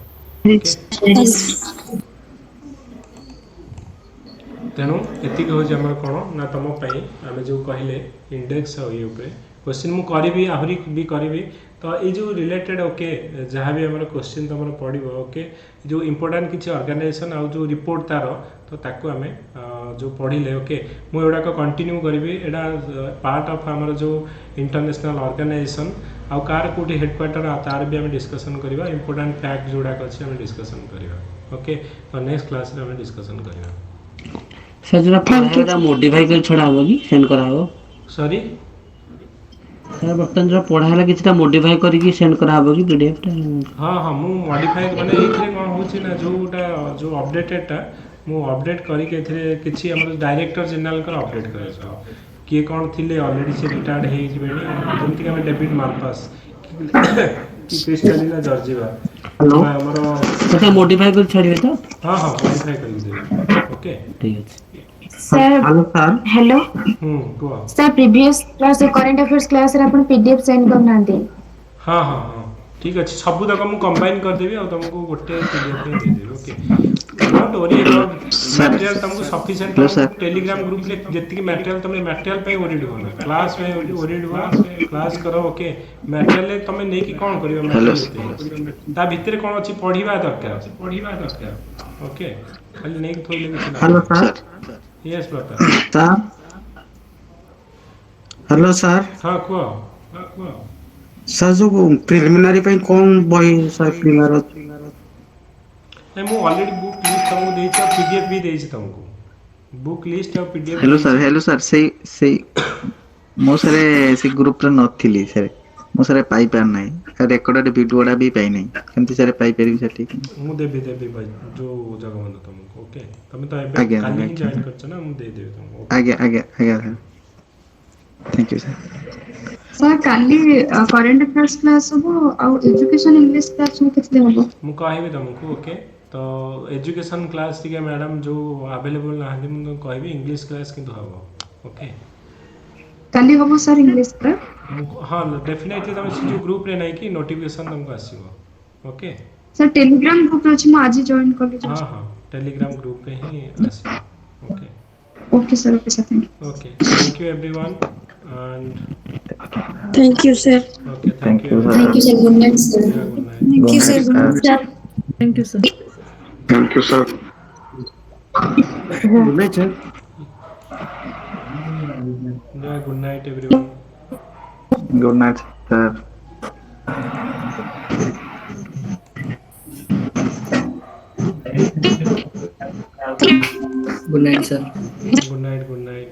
ओके तेणु एतिक हूँ आमर कौन ना तुम आम जो कहले इंडेक्स ये क्वेश्चन मु करी आहरी भी करी तो ये जो रिलेटेड ओके जहाँ भी आम क्वेश्चन तुम पड़ो ओके जो इम्पोर्टाट किसी ऑर्गेनाइजेशन आउ जो रिपोर्ट तार तो ताकू आम जो पढ़ले ओके मुझे कंटिन्यू करी एटा पार्ट ऑफ आमर जो इंटरनेशनल ऑर्गेनाइजेशन आउ कार कोटी हेडक्वार्टर तार भी आम डिस्कसन करवा इम्पोर्टाट फैक्ट जोड़ाक अच्छे आम डिस्कसन करवा। ओके तो नेक्स्ट क्लास रे आम डिस्कसन करवा। सर जरा पढ़ाटा मॉडिफाई कर छडा हो कि सेंड करा हो सॉरी सर बर्तन जरा पढ़ाला किछटा मॉडिफाई करके सेंड करा हो कि पीडीएफ टा। हां हां मु मॉडिफाई माने एथरे कोन होची ना जो अपडेटेड टा मु अपडेट करी के एथरे किछि हमर डायरेक्टर जनरल कर अपडेट करे छ के कोन थिले ऑलरेडी से रिटायर्ड हे जिबेनी जेमति हम डेविड मार्पस कि क्रिस्टलिना जॉर्जिवा हेलो हमर सर मॉडिफाई कर छाड़िए तो हां हां मॉडिफाई कर देबे। ओके ठीक है सर हेलो को sir previous class current affairs class रे अपन पीडीएफ सेंड करना दे। हां हां हां ठीक अछि सब तक हम कंबाइन कर देबी और तुमको गोटे पीडीएफ में दे देबी। Okay not worry about material तुमको सफिशिएंट टेलीग्राम ग्रुप ले जति मटेरियल तुम मटेरियल पे ओरिड हो क्लास में ओरिड हो क्लास करो। ओके मटेरियल ले तुम नै कि कोन करियो मटेरियल ता भीतर कोन अछि पढिबा दरकार। ओके खाली नै थोइले कि hello sir yes brother sir hello sir हां को सर जो प्रिलिमिनरी पे कौन बही सर प्रिलिमिनरी नहीं मु ऑलरेडी बुक लिस्ट तुमको देई छ पीडीएफ भी देई छ तुमको बुक लिस्ट और पीडीएफ। हेलो सर से मो सरे से ग्रुप रे नथिली सर मो सरे पाई पार नै रेकॉर्डेड वीडियोडा भी पाई नै केमति सर पाई परिबी सर ठीक मु देबी भाई जो जगह मन तुमको। ओके तुम तो एबे काली ही जॉइन करछ ना मु दे देबे तुमको। आगे sir thank you sir. Sir Kali current affairs class हो और एजुकेशन इंग्लिश क्लास में कितने होबो मु कहबी तुमको। ओके तो एजुकेशन क्लास ठीक है मैडम जो अवेलेबल ना मु कहबी इंग्लिश क्लास किंतु हबो। ओके काली हबो सर इंग्लिश पर हाँ डेफिनेटली तुम से जो ग्रुप रे नहीं कि नोटिफिकेशन तुमको आसीबो ओके सर टेलीग्राम ग्रुप अछि म आज जॉइन कर हाँ ली हाँ टेलीग्राम ग्रुप पे ही आसीबो okay okay sir thank you okay thank you everyone and thank you sir okay thank you sir. Thank you sir good night sir yeah, good night thank you sir good night sir thank you sir thank you sir good night sir yeah good night everyone good night sir good night sir good night